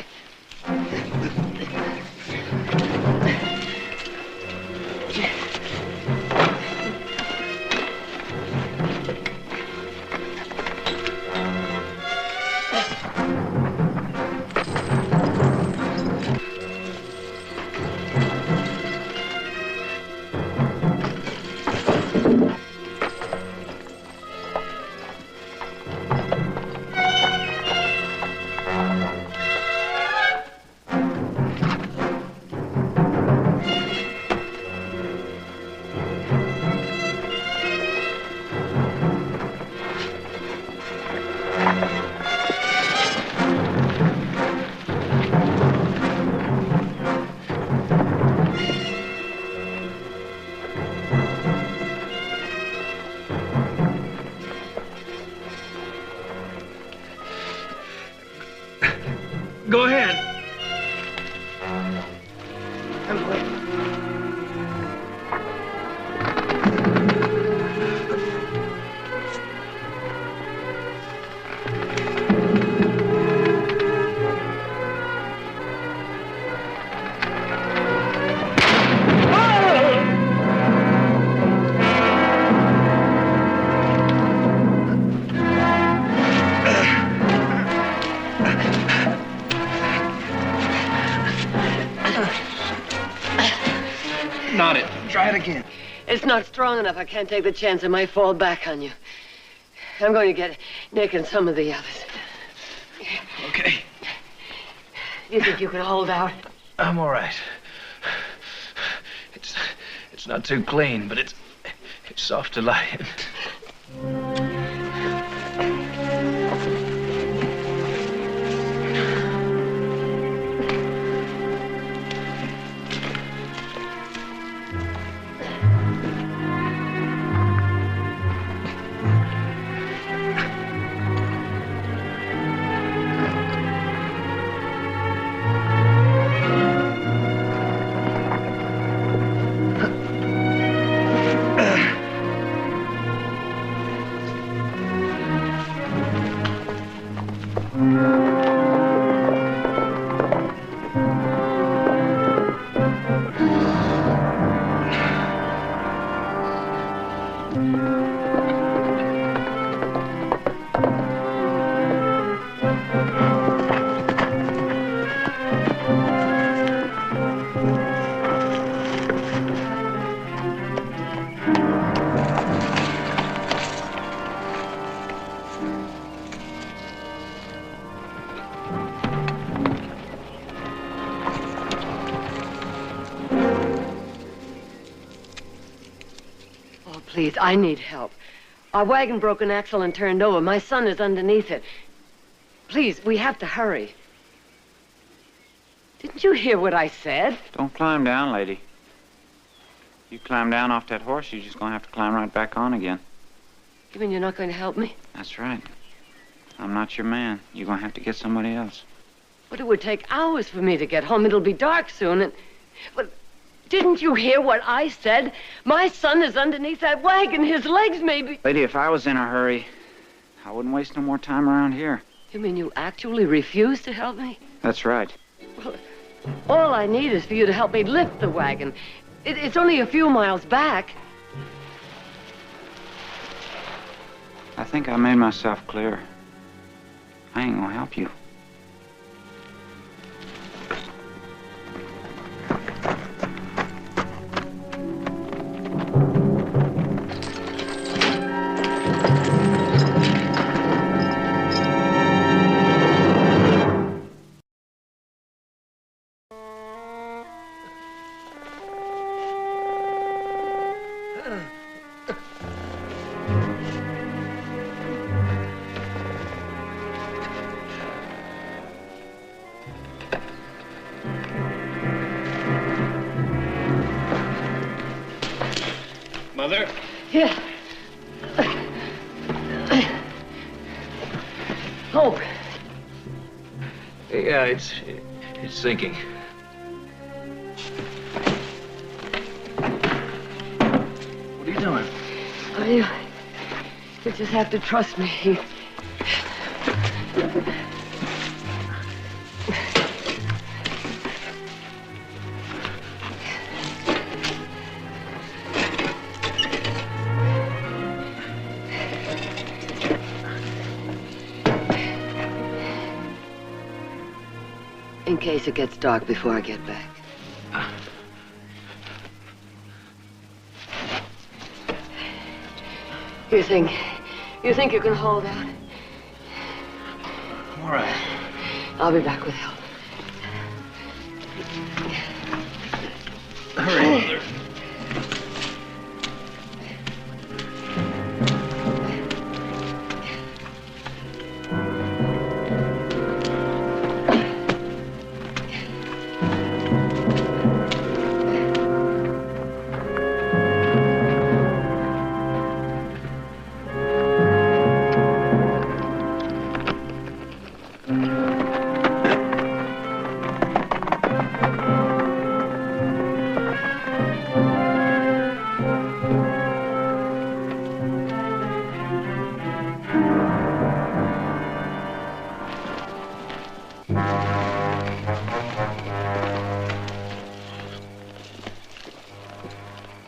Go ahead. Not it. Try it again. It's not strong enough. I can't take the chance it might fall back on you. I'm going to get Nick and some of the others. Okay. You think you can hold out? I'm all right. It's not too clean, but it's soft to lie in. Please, I need help. Our wagon broke an axle and turned over. My son is underneath it. Please, we have to hurry. Didn't you hear what I said? Don't climb down, lady. You climb down off that horse, you're just gonna have to climb right back on again. You mean you're not going to help me? That's right. I'm not your man. You're gonna have to get somebody else. But it would take hours for me to get home. It'll be dark soon, and... But didn't you hear what I said? My son is underneath that wagon. His legs may be... Lady, if I was in a hurry, I wouldn't waste no more time around here. You mean you actually refuse to help me? That's right. Well, all I need is for you to help me lift the wagon. It's only a few miles back. I think I made myself clear. I ain't gonna help you. Mother? Yeah. Oh. Yeah, it's sinking. What are you doing? You just have to trust me, Heath. In case it gets dark before I get back. You think you can hold out? All right. I'll be back with help. Hurry, Mother.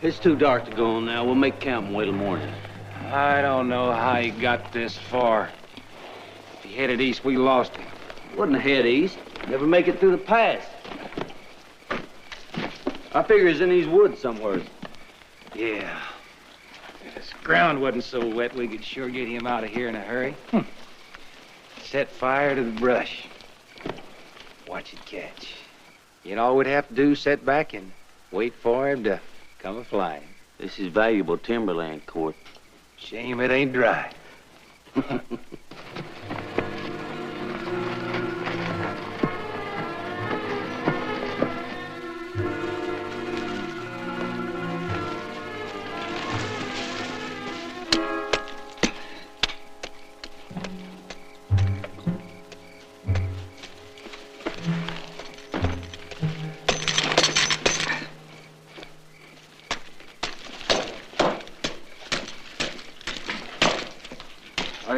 It's too dark to go on now. We'll make camp and wait till morning. I don't know how he got this far. If he headed east, we lost him. Wouldn't head east. Never make it through the pass. I figure he's in these woods somewhere. Yeah. If this ground wasn't so wet, we could sure get him out of here in a hurry. Set fire to the brush. Watch it catch. You know all we'd have to do is sit back and wait for him to come a-flying. This is valuable timberland, Court. Shame it ain't dry.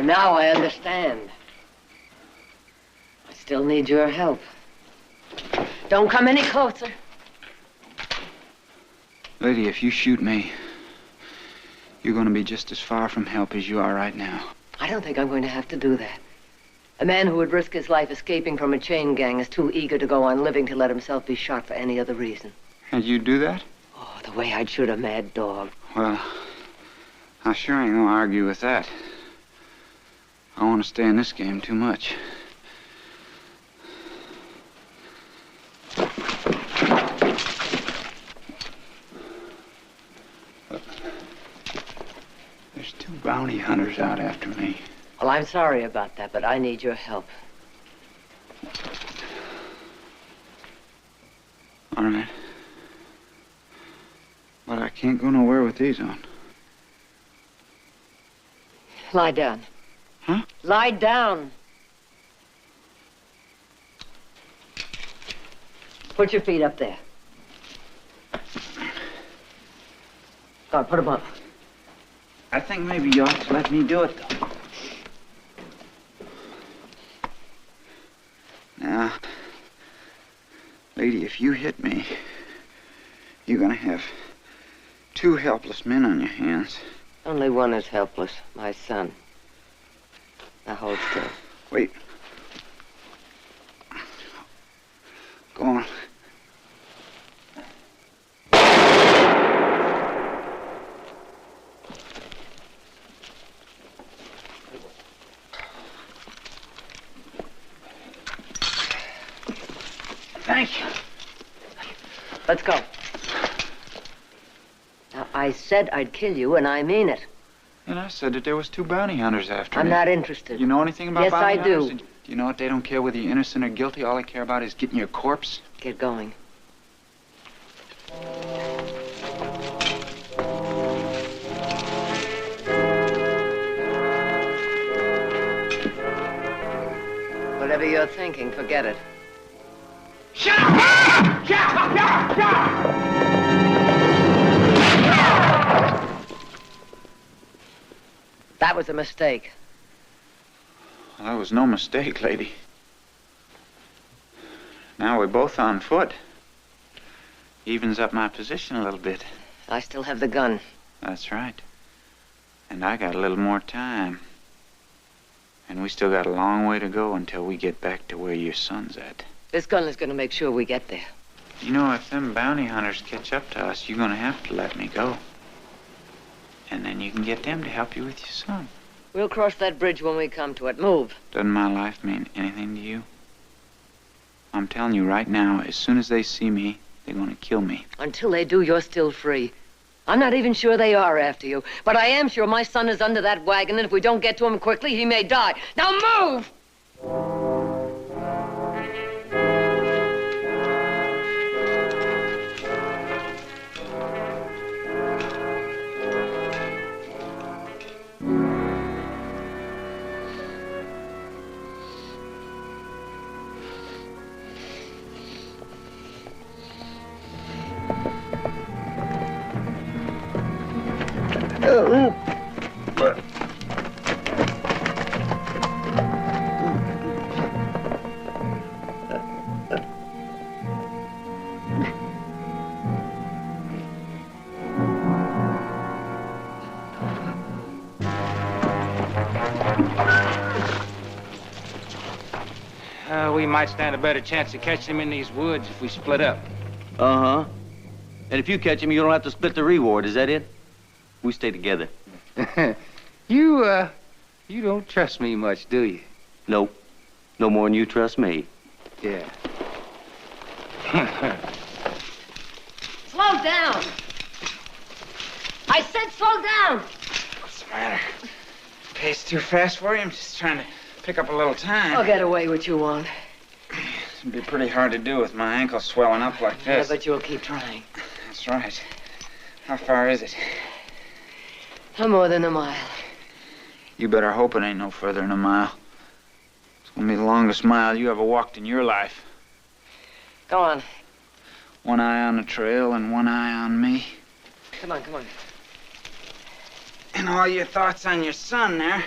Now I understand. I still need your help. Don't come any closer. Lady, if you shoot me, you're going to be just as far from help as you are right now. I don't think I'm going to have to do that. A man who would risk his life escaping from a chain gang is too eager to go on living to let himself be shot for any other reason. And you'd do that? Oh, the way I'd shoot a mad dog. Well, I sure ain't going to argue with that. I want to stay in this game too much. There's 2 bounty hunters out after me. Well, I'm sorry about that, but I need your help. All right. But I can't go nowhere with these on. Lie down. Huh? Lie down. Put your feet up there. Go on, put them up. I think maybe you ought to let me do it, though. Now, lady, if you hit me, you're gonna have 2 helpless men on your hands. Only one is helpless, my son. Now hold still. Wait. Go on. Thank you. Let's go. Now, I said I'd kill you, and I mean it. And I said that there was 2 bounty hunters after me. I'm not interested. You know anything about yes, bounty hunters? Yes, I do. Do you know what? They don't care whether you're innocent or guilty. All they care about is getting your corpse. Get going. Whatever you're thinking, forget it. Shut up! Shut up! That was a mistake. Well, that was no mistake, lady. Now we're both on foot. Evens up my position a little bit. I still have the gun. That's right. And I got a little more time. And we still got a long way to go until we get back to where your son's at. This gun is going to make sure we get there. You know, if them bounty hunters catch up to us, you're going to have to let me go. And then you can get them to help you with your son. We'll cross that bridge when we come to it. Move. Doesn't my life mean anything to you? I'm telling you right now, as soon as they see me, they're going to kill me. Until they do, you're still free. I'm not even sure they are after you. But I am sure my son is under that wagon, and if we don't get to him quickly, he may die. Now move! We might stand a better chance of catching him in these woods if we split up. Uh-huh. And if you catch him, you don't have to split the reward, is that it? We stay together. You don't trust me much, do you? Nope. No more than you trust me. Yeah. Slow down! I said slow down! What's the matter? Pace too fast for you? I'm just trying to pick up a little time. I'll get away what you want. It'd be pretty hard to do with my ankle swelling up like this. Yeah, but you'll keep trying. That's right. How far is it? No more than a mile. You better hope it ain't no further than a mile. It's gonna be the longest mile you ever walked in your life. Go on. One eye on the trail and one eye on me. Come on, come on. And all your thoughts on your son there,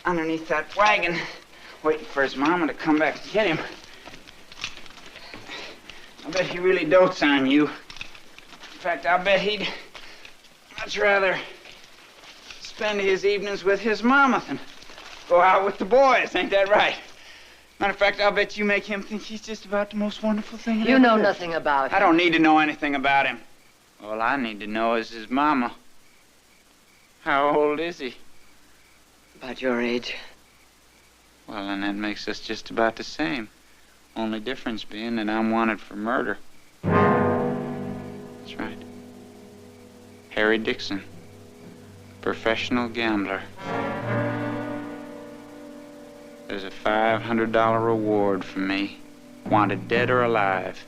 underneath that wagon, waiting for his mama to come back and get him. I bet he really dotes on you. In fact, I bet he'd much rather spend his evenings with his mama than go out with the boys. Ain't that right? Matter of fact, I'll bet you make him think he's just about the most wonderful thing in You ever know lived. nothing about him. I don't need to know anything about him. All I need to know is his mama. How old is he? About your age. Well, then that makes us just about the same. Only difference being that I'm wanted for murder. That's right. Harry Dixon. Professional gambler. There's a $500 reward for me. Wanted dead or alive.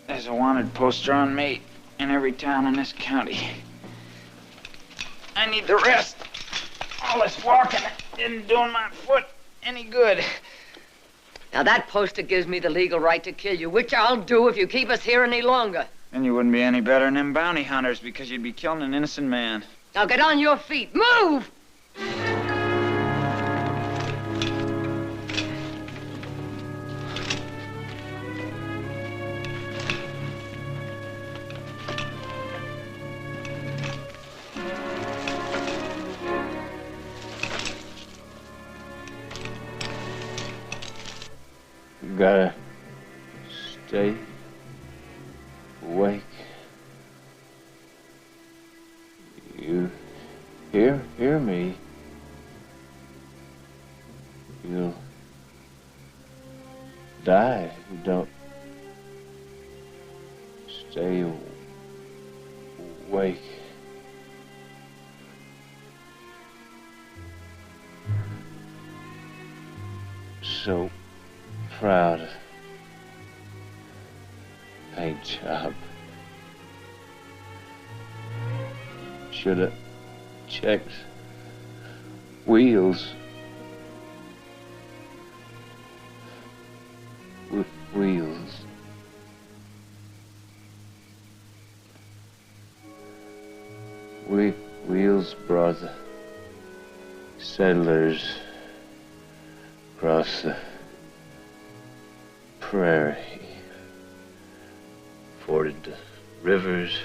There's a wanted poster on me in every town in this county. I need the rest. All this walking isn't doing my foot any good. Now that poster gives me the legal right to kill you, which I'll do if you keep us here any longer. And you wouldn't be any better than them bounty hunters because you'd be killing an innocent man. Now get on your feet. Move! You gotta stay awake. You hear me. You'll die if you don't stay awake. So proud of paint job. Should have checked wheels wheels. Wheels brought the settlers across the prairie, forded the rivers,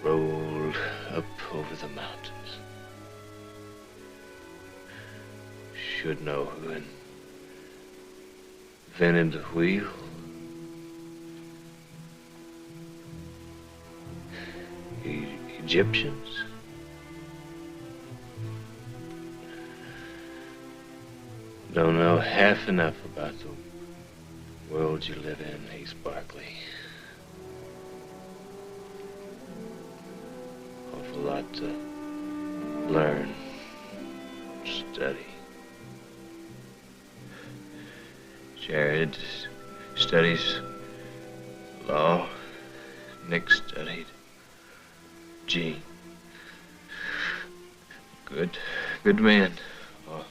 rolled up over the mountains. Should know who invented the wheel. Egyptians? Don't know half enough about the world you live in, Heath Barkley. Awful lot to learn, study. Jared studies law. Nick studied G. Good man. Oh,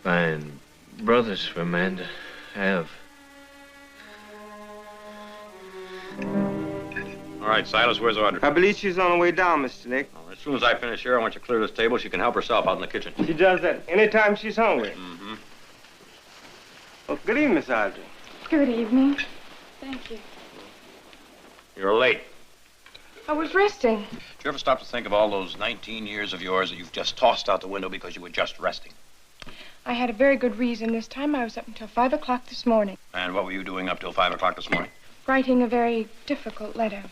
fine brothers for a man to have. All right, Silas, where's Audrey? I believe she's on her way down, Mr. Nick. Well, as soon as I finish here, I want you to clear this table. She can help herself out in the kitchen. She does that anytime she's hungry. Mm-hmm. Well, good evening, Miss Audrey. Good evening. Thank you. You're late. I was resting. Did you ever stop to think of all those 19 years of yours that you've just tossed out the window because you were just resting? I had a very good reason this time. I was up until 5 o'clock this morning. And what were you doing up till 5 o'clock this morning? Writing a very difficult letter.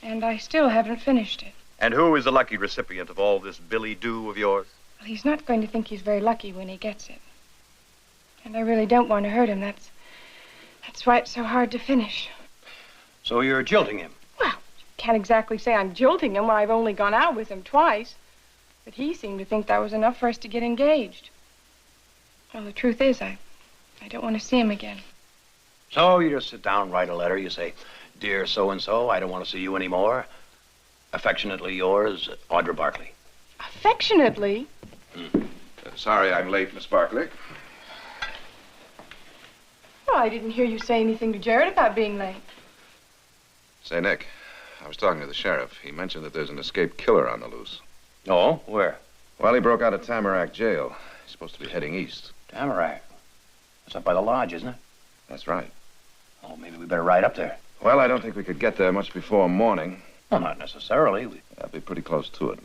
And I still haven't finished it. And who is the lucky recipient of all this billy-do of yours? Well, he's not going to think he's very lucky when he gets it. And I really don't want to hurt him. That's why it's so hard to finish. So you're jilting him? Can't exactly say I'm jilting him when I've only gone out with him twice. But he seemed to think that was enough for us to get engaged. Well, the truth is, I don't want to see him again. So you just sit down, write a letter. You say, "Dear so-and-so, I don't want to see you anymore. Affectionately yours, Audrey Barkley." Affectionately? Sorry I'm late, Miss Barkley. Well, I didn't hear you say anything to Jared about being late. Say, Nick, I was talking to the sheriff. He mentioned that there's an escaped killer on the loose. Oh? Where? Well, he broke out of Tamarack jail. He's supposed to be heading east. Tamarack. That's up by the lodge, isn't it? That's right. Oh, maybe we better ride up there. Well, I don't think we could get there much before morning. Well, not necessarily. That'd be pretty close to it.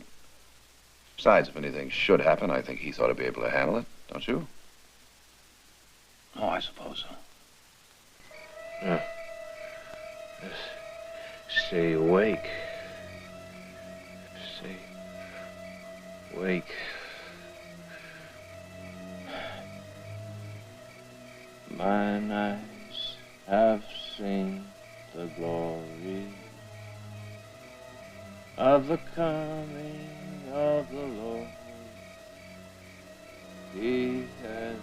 Besides, if anything should happen, I think Heath ought to be able to handle it, don't you? Oh, I suppose so. Yeah. Stay awake. Stay awake. Mine eyes have seen the glory of the coming of the Lord. He has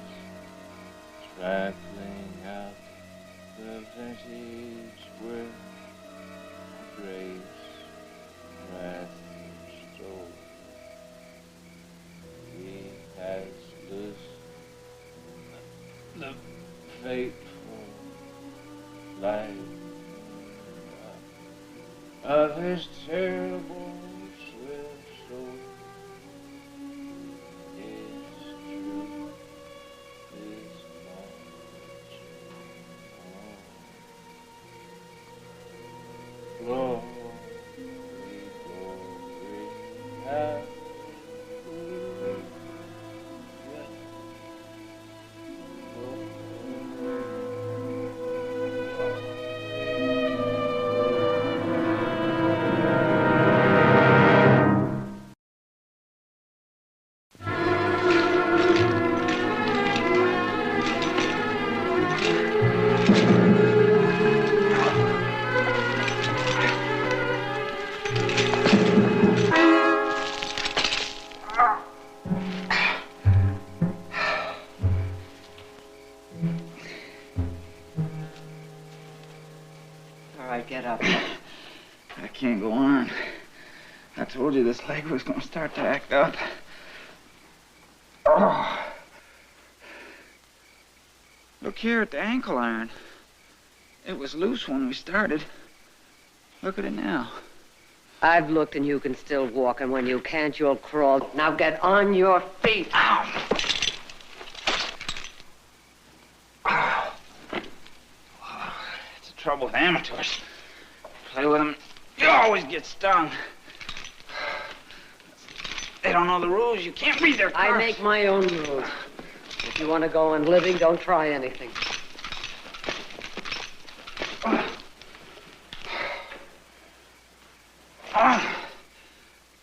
traveling out the vintage with grace, wrath, stole. He has loosed the fateful light of his terrible swift sword. His truth is marching on. Glory, glory, hallelujah. Get up. I can't go on. I told you this leg was going to start to act up. Oh. Look, Look here at the ankle iron. It was loose when we started. Look at it now. I've looked and you can still walk, and when you can't, you'll crawl. Now get on your feet. Ow. It's the trouble with amateurs. Play with them, you always get stung. They don't know the rules. You can't read their cards. I make my own rules. If you want to go on living, don't try anything.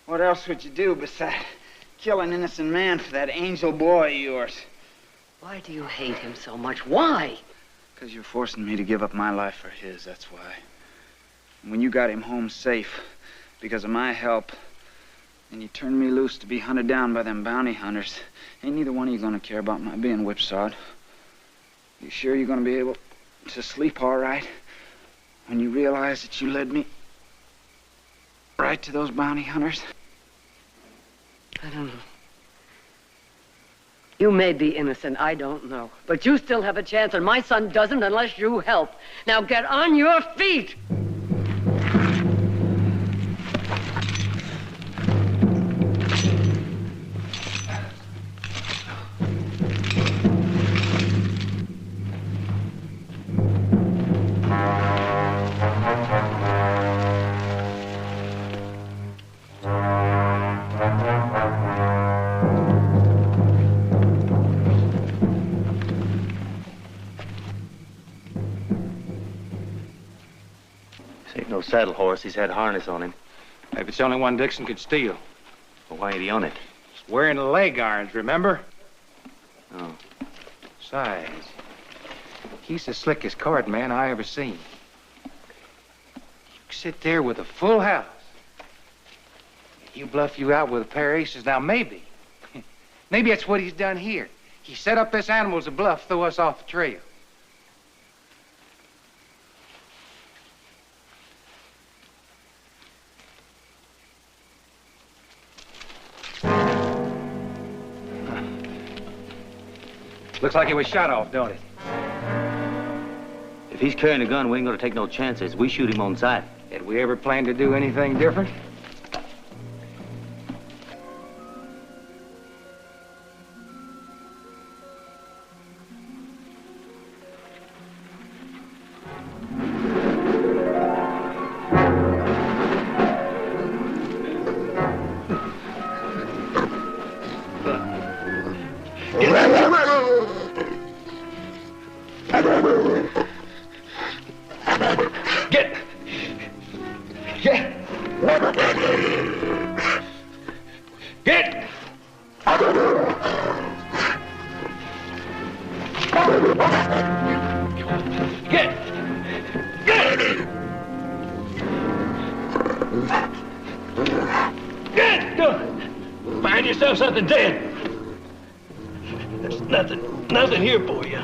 What else would you do besides kill an innocent man for that angel boy of yours? Why do you hate him so much? Why? Because you're forcing me to give up my life for his, that's why. And when you got him home safe because of my help, and you turned me loose to be hunted down by them bounty hunters, ain't neither one of you gonna care about my being whipsawed. You sure you're gonna be able to sleep all right when you realize that you led me right to those bounty hunters? I don't know. You may be innocent, I don't know. But you still have a chance, and my son doesn't unless you help. Now get on your feet! Saddle horse. He's had harness on him. Maybe it's the only one Dixon could steal. Well, why ain't he on it? He's wearing the leg irons, remember? Oh. Besides, he's the slickest card man I ever seen. You sit there with a full house. You bluff you out with a pair of aces. Now, maybe that's what he's done here. He set up this animal as a bluff, throw us off the trail. Looks like he was shot off, don't it? If he's carrying a gun, we ain't gonna take no chances. We shoot him on sight. Did we ever plan to do anything different? Find yourself something dead. There's nothing here for you.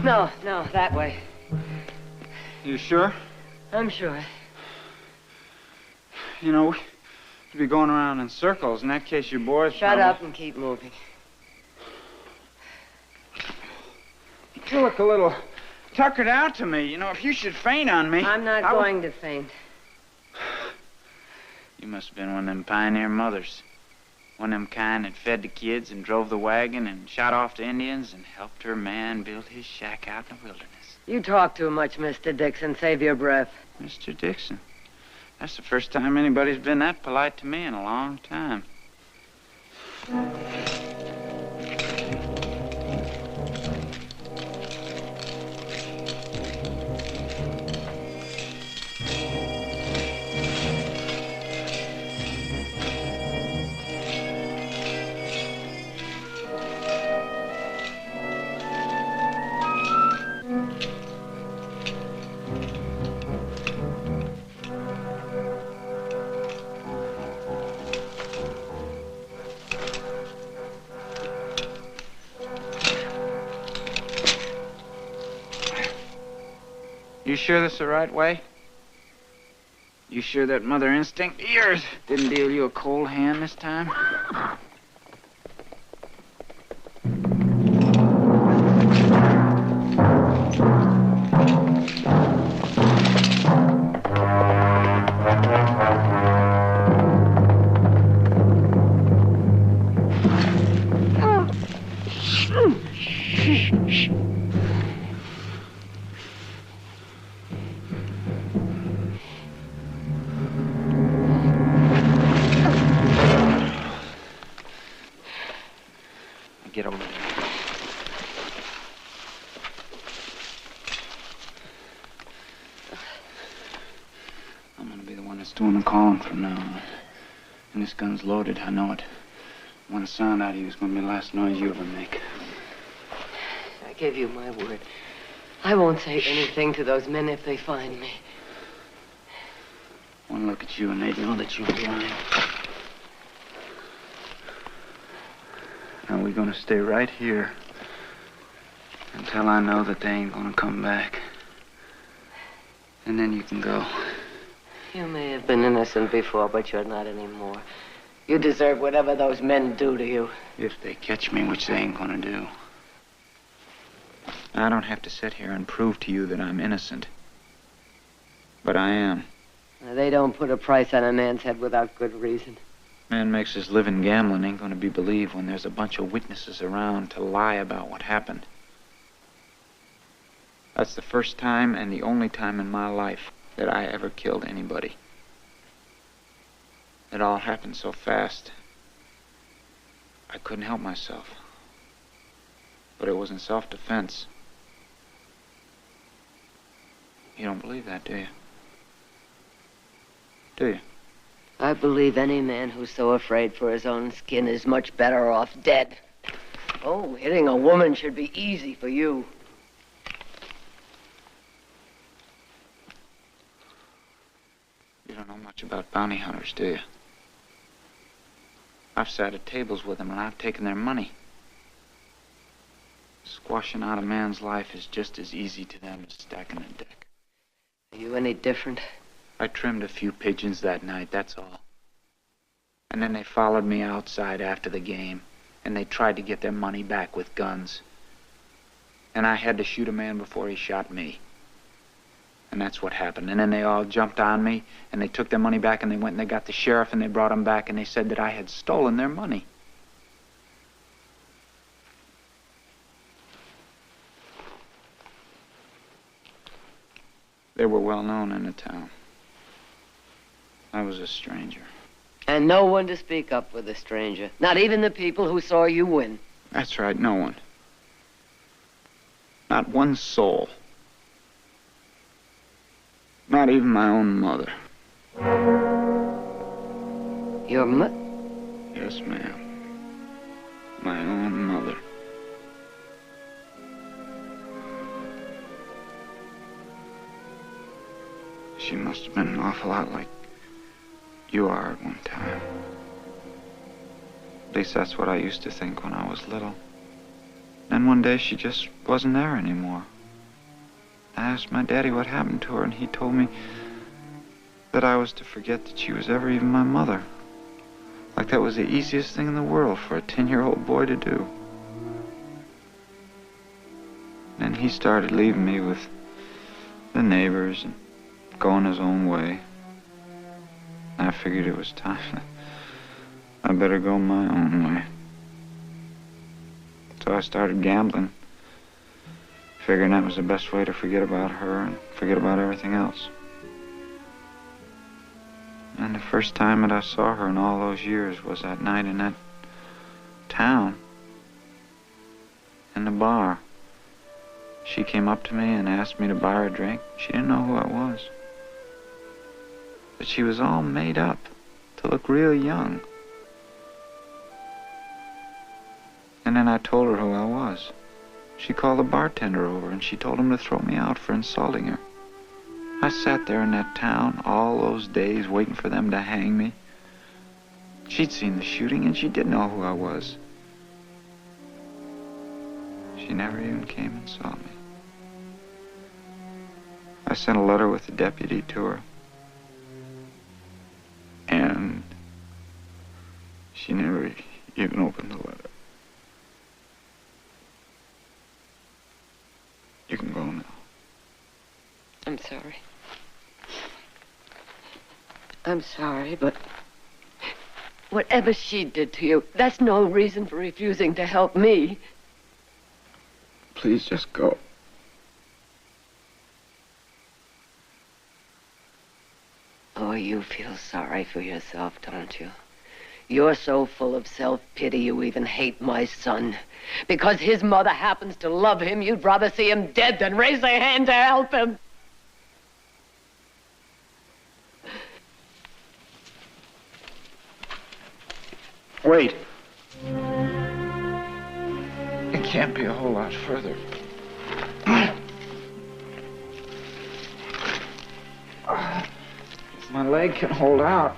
No, that way. You sure? I'm sure. You know, we'd be going around in circles. In that case, your boys Shut up and keep moving. You look a little tuckered out to me. You know, if you should faint on me... I'm not going to faint. You must have been one of them pioneer mothers. One of them kind that fed the kids and drove the wagon and shot off the Indians and helped her man build his shack out in the wilderness. You talk too much, Mr. Dixon. Save your breath. Mr. Dixon? That's the first time anybody's been that polite to me in a long time. You sure this is the right way? You sure that mother instinct of yours didn't deal you a cold hand this time? Get over there. I'm gonna be the one that's doing the calling from now on. And this gun's loaded, I know it. When a sound out of you is gonna be the last noise you ever make. I give you my word. I won't say anything to those men if they find me. One look at you and they'd know that you're lying. Now we're gonna stay right here until I know that they ain't gonna come back. And then you can go. You may have been innocent before, but you're not anymore. You deserve whatever those men do to you. If they catch me, which they ain't gonna do. I don't have to sit here and prove to you that I'm innocent. But I am. They don't put a price on a man's head without good reason. Man makes his living gambling ain't gonna be believed when there's a bunch of witnesses around to lie about what happened. That's the first time and the only time in my life that I ever killed anybody. It all happened so fast. I couldn't help myself. But it was in self-defense. You don't believe that, do you? Do you? I believe any man who's so afraid for his own skin is much better off dead. Oh, hitting a woman should be easy for you. You don't know much about bounty hunters, do you? I've sat at tables with them and I've taken their money. Squashing out a man's life is just as easy to them as stacking a deck. Are you any different? I trimmed a few pigeons that night, that's all. And then they followed me outside after the game, and they tried to get their money back with guns. And I had to shoot a man before he shot me. And that's what happened. And then they all jumped on me, and they took their money back, and they went and they got the sheriff, and they brought him back, and they said that I had stolen their money. They were well known in the town. I was a stranger. And no one to speak up with a stranger. Not even the people who saw you win. That's right, no one. Not one soul. Not even my own mother. Your mother? Yes, ma'am. My own mother. She must have been an awful lot like you are at one time. At least that's what I used to think when I was little. Then one day she just wasn't there anymore. I asked my daddy what happened to her, and he told me that I was to forget that she was ever even my mother. Like that was the easiest thing in the world for a 10-year-old boy to do. And he started leaving me with the neighbors and going his own way. I figured it was time. I better go my own way. So I started gambling, figuring that was the best way to forget about her and forget about everything else. And the first time that I saw her in all those years was that night in that town, in the bar. She came up to me and asked me to buy her a drink. She didn't know who I was. But she was all made up to look real young. And then I told her who I was. She called the bartender over and she told him to throw me out for insulting her. I sat there in that town all those days waiting for them to hang me. She'd seen the shooting and she did know who I was. She never even came and saw me. I sent a letter with the deputy to her. And she never even opened the letter. You can go now. I'm sorry. I'm sorry, but whatever she did to you, that's no reason for refusing to help me. Please just go. Oh, you feel sorry for yourself, don't you? You're so full of self-pity you even hate my son. Because his mother happens to love him, you'd rather see him dead than raise a hand to help him. Wait. It can't be a whole lot further. If my leg can hold out.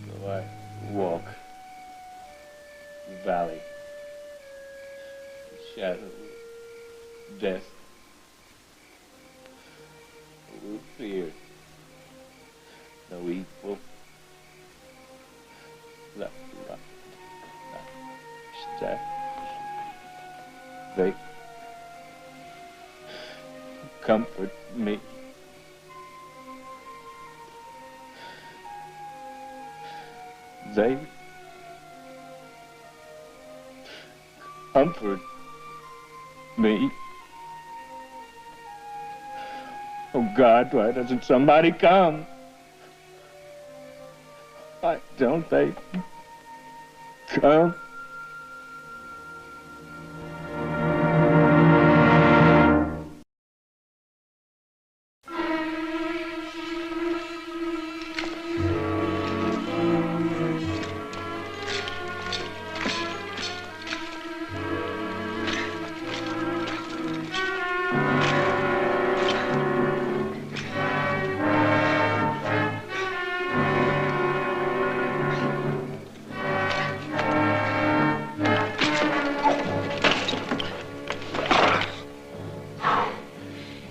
So I walk the valley, the shadow of death, no fear, no evil, left, right, step, they comfort me. They comfort me. Oh God, why doesn't somebody come? Why don't they come?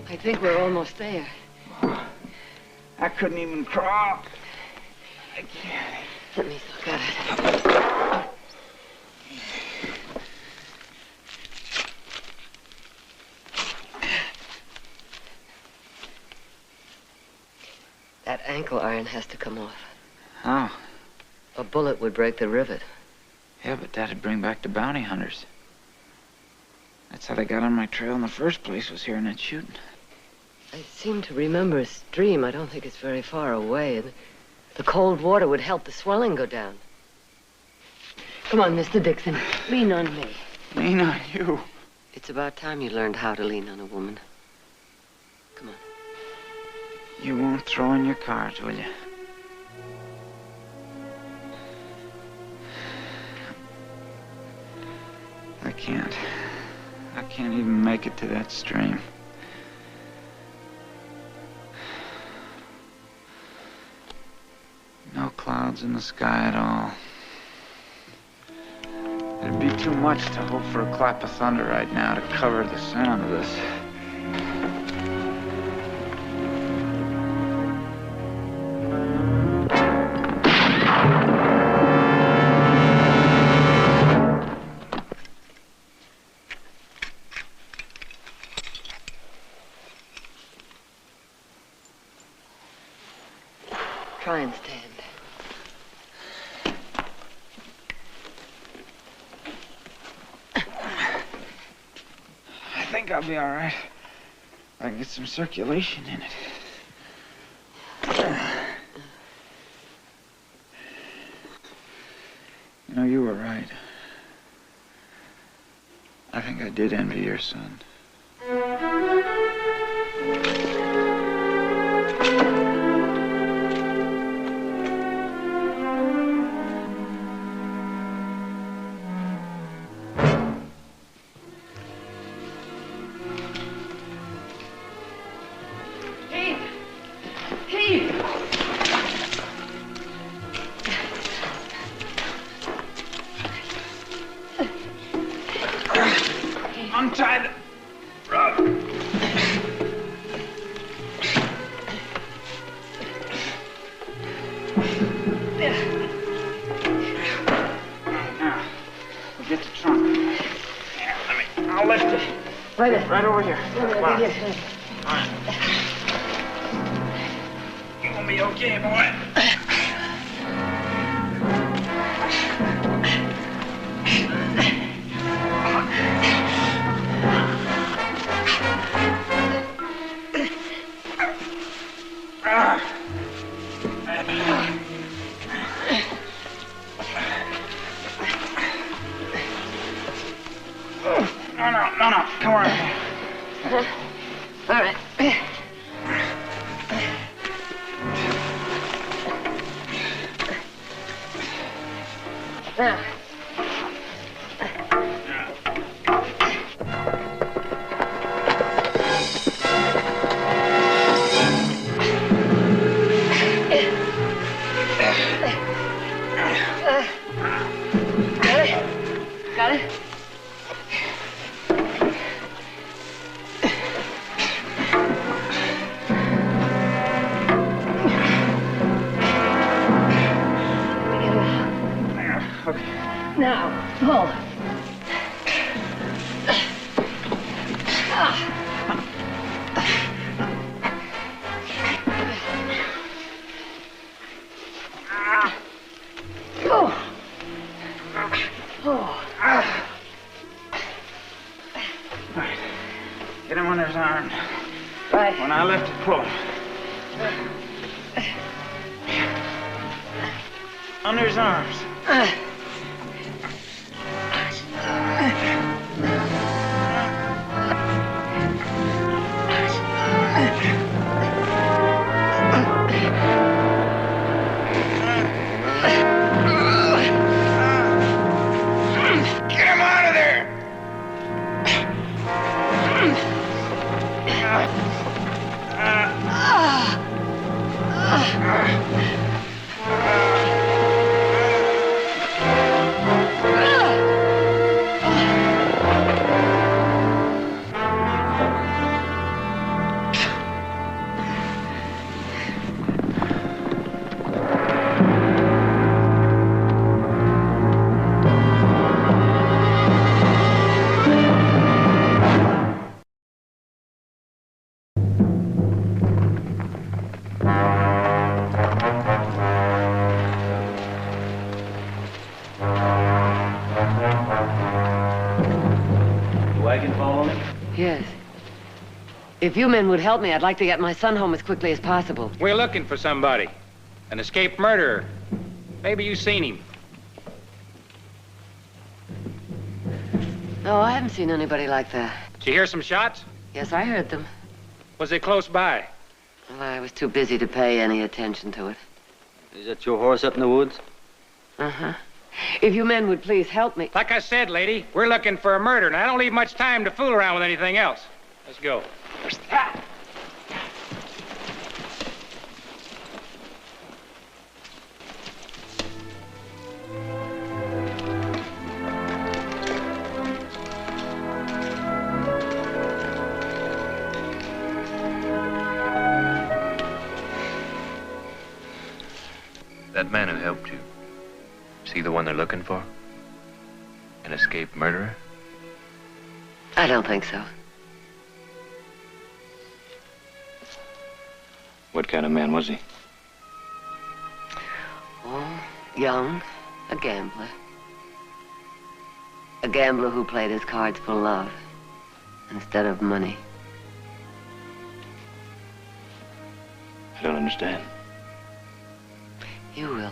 I think we're almost there. I couldn't even crawl. I can't. Let me look at it. That ankle iron has to come off. How? A bullet would break the rivet. Yeah, but that'd bring back the bounty hunters. That's how they got on my trail in the first place, was hearing that shooting. I seem to remember a stream. I don't think it's very far away. And the cold water would help the swelling go down. Come on, Mr. Dixon. Lean on me. Lean on you? It's about time you learned how to lean on a woman. Come on. You won't throw in your cards, will you? I can't. I can't even make it to that stream. clouds in the sky at all. It'd be too much to hope for a clap of thunder right now to cover the sound of this. Try and stand. I think I'll be all right. I can get some circulation in it. You know, you were right. I think I did envy your son. Untie the rug. Now, we'll get the trunk. Here, I'll lift it. Right over here. Come on. All right. You gonna be okay, boy? No, come on. All right. Now. Got it? Now, pull. Right. Get him under his arm. Right. When I lift it, pull him. Under his arms. Get him out of there! Yes. If you men would help me, I'd like to get my son home as quickly as possible. We're looking for somebody. An escaped murderer. Maybe you've seen him. No, I haven't seen anybody like that. Did you hear some shots? Yes, I heard them. Was it close by? Well, I was too busy to pay any attention to it. Is that your horse up in the woods? Uh-huh. If you men would please help me. Like I said, lady, we're looking for a murder, and I don't leave much time to fool around with anything else. Let's go. That man who helped you, is he the one they're looking for? An escaped murderer? I don't think so. What kind of man was he? Oh, young, a gambler. A gambler who played his cards for love instead of money. I don't understand. You will.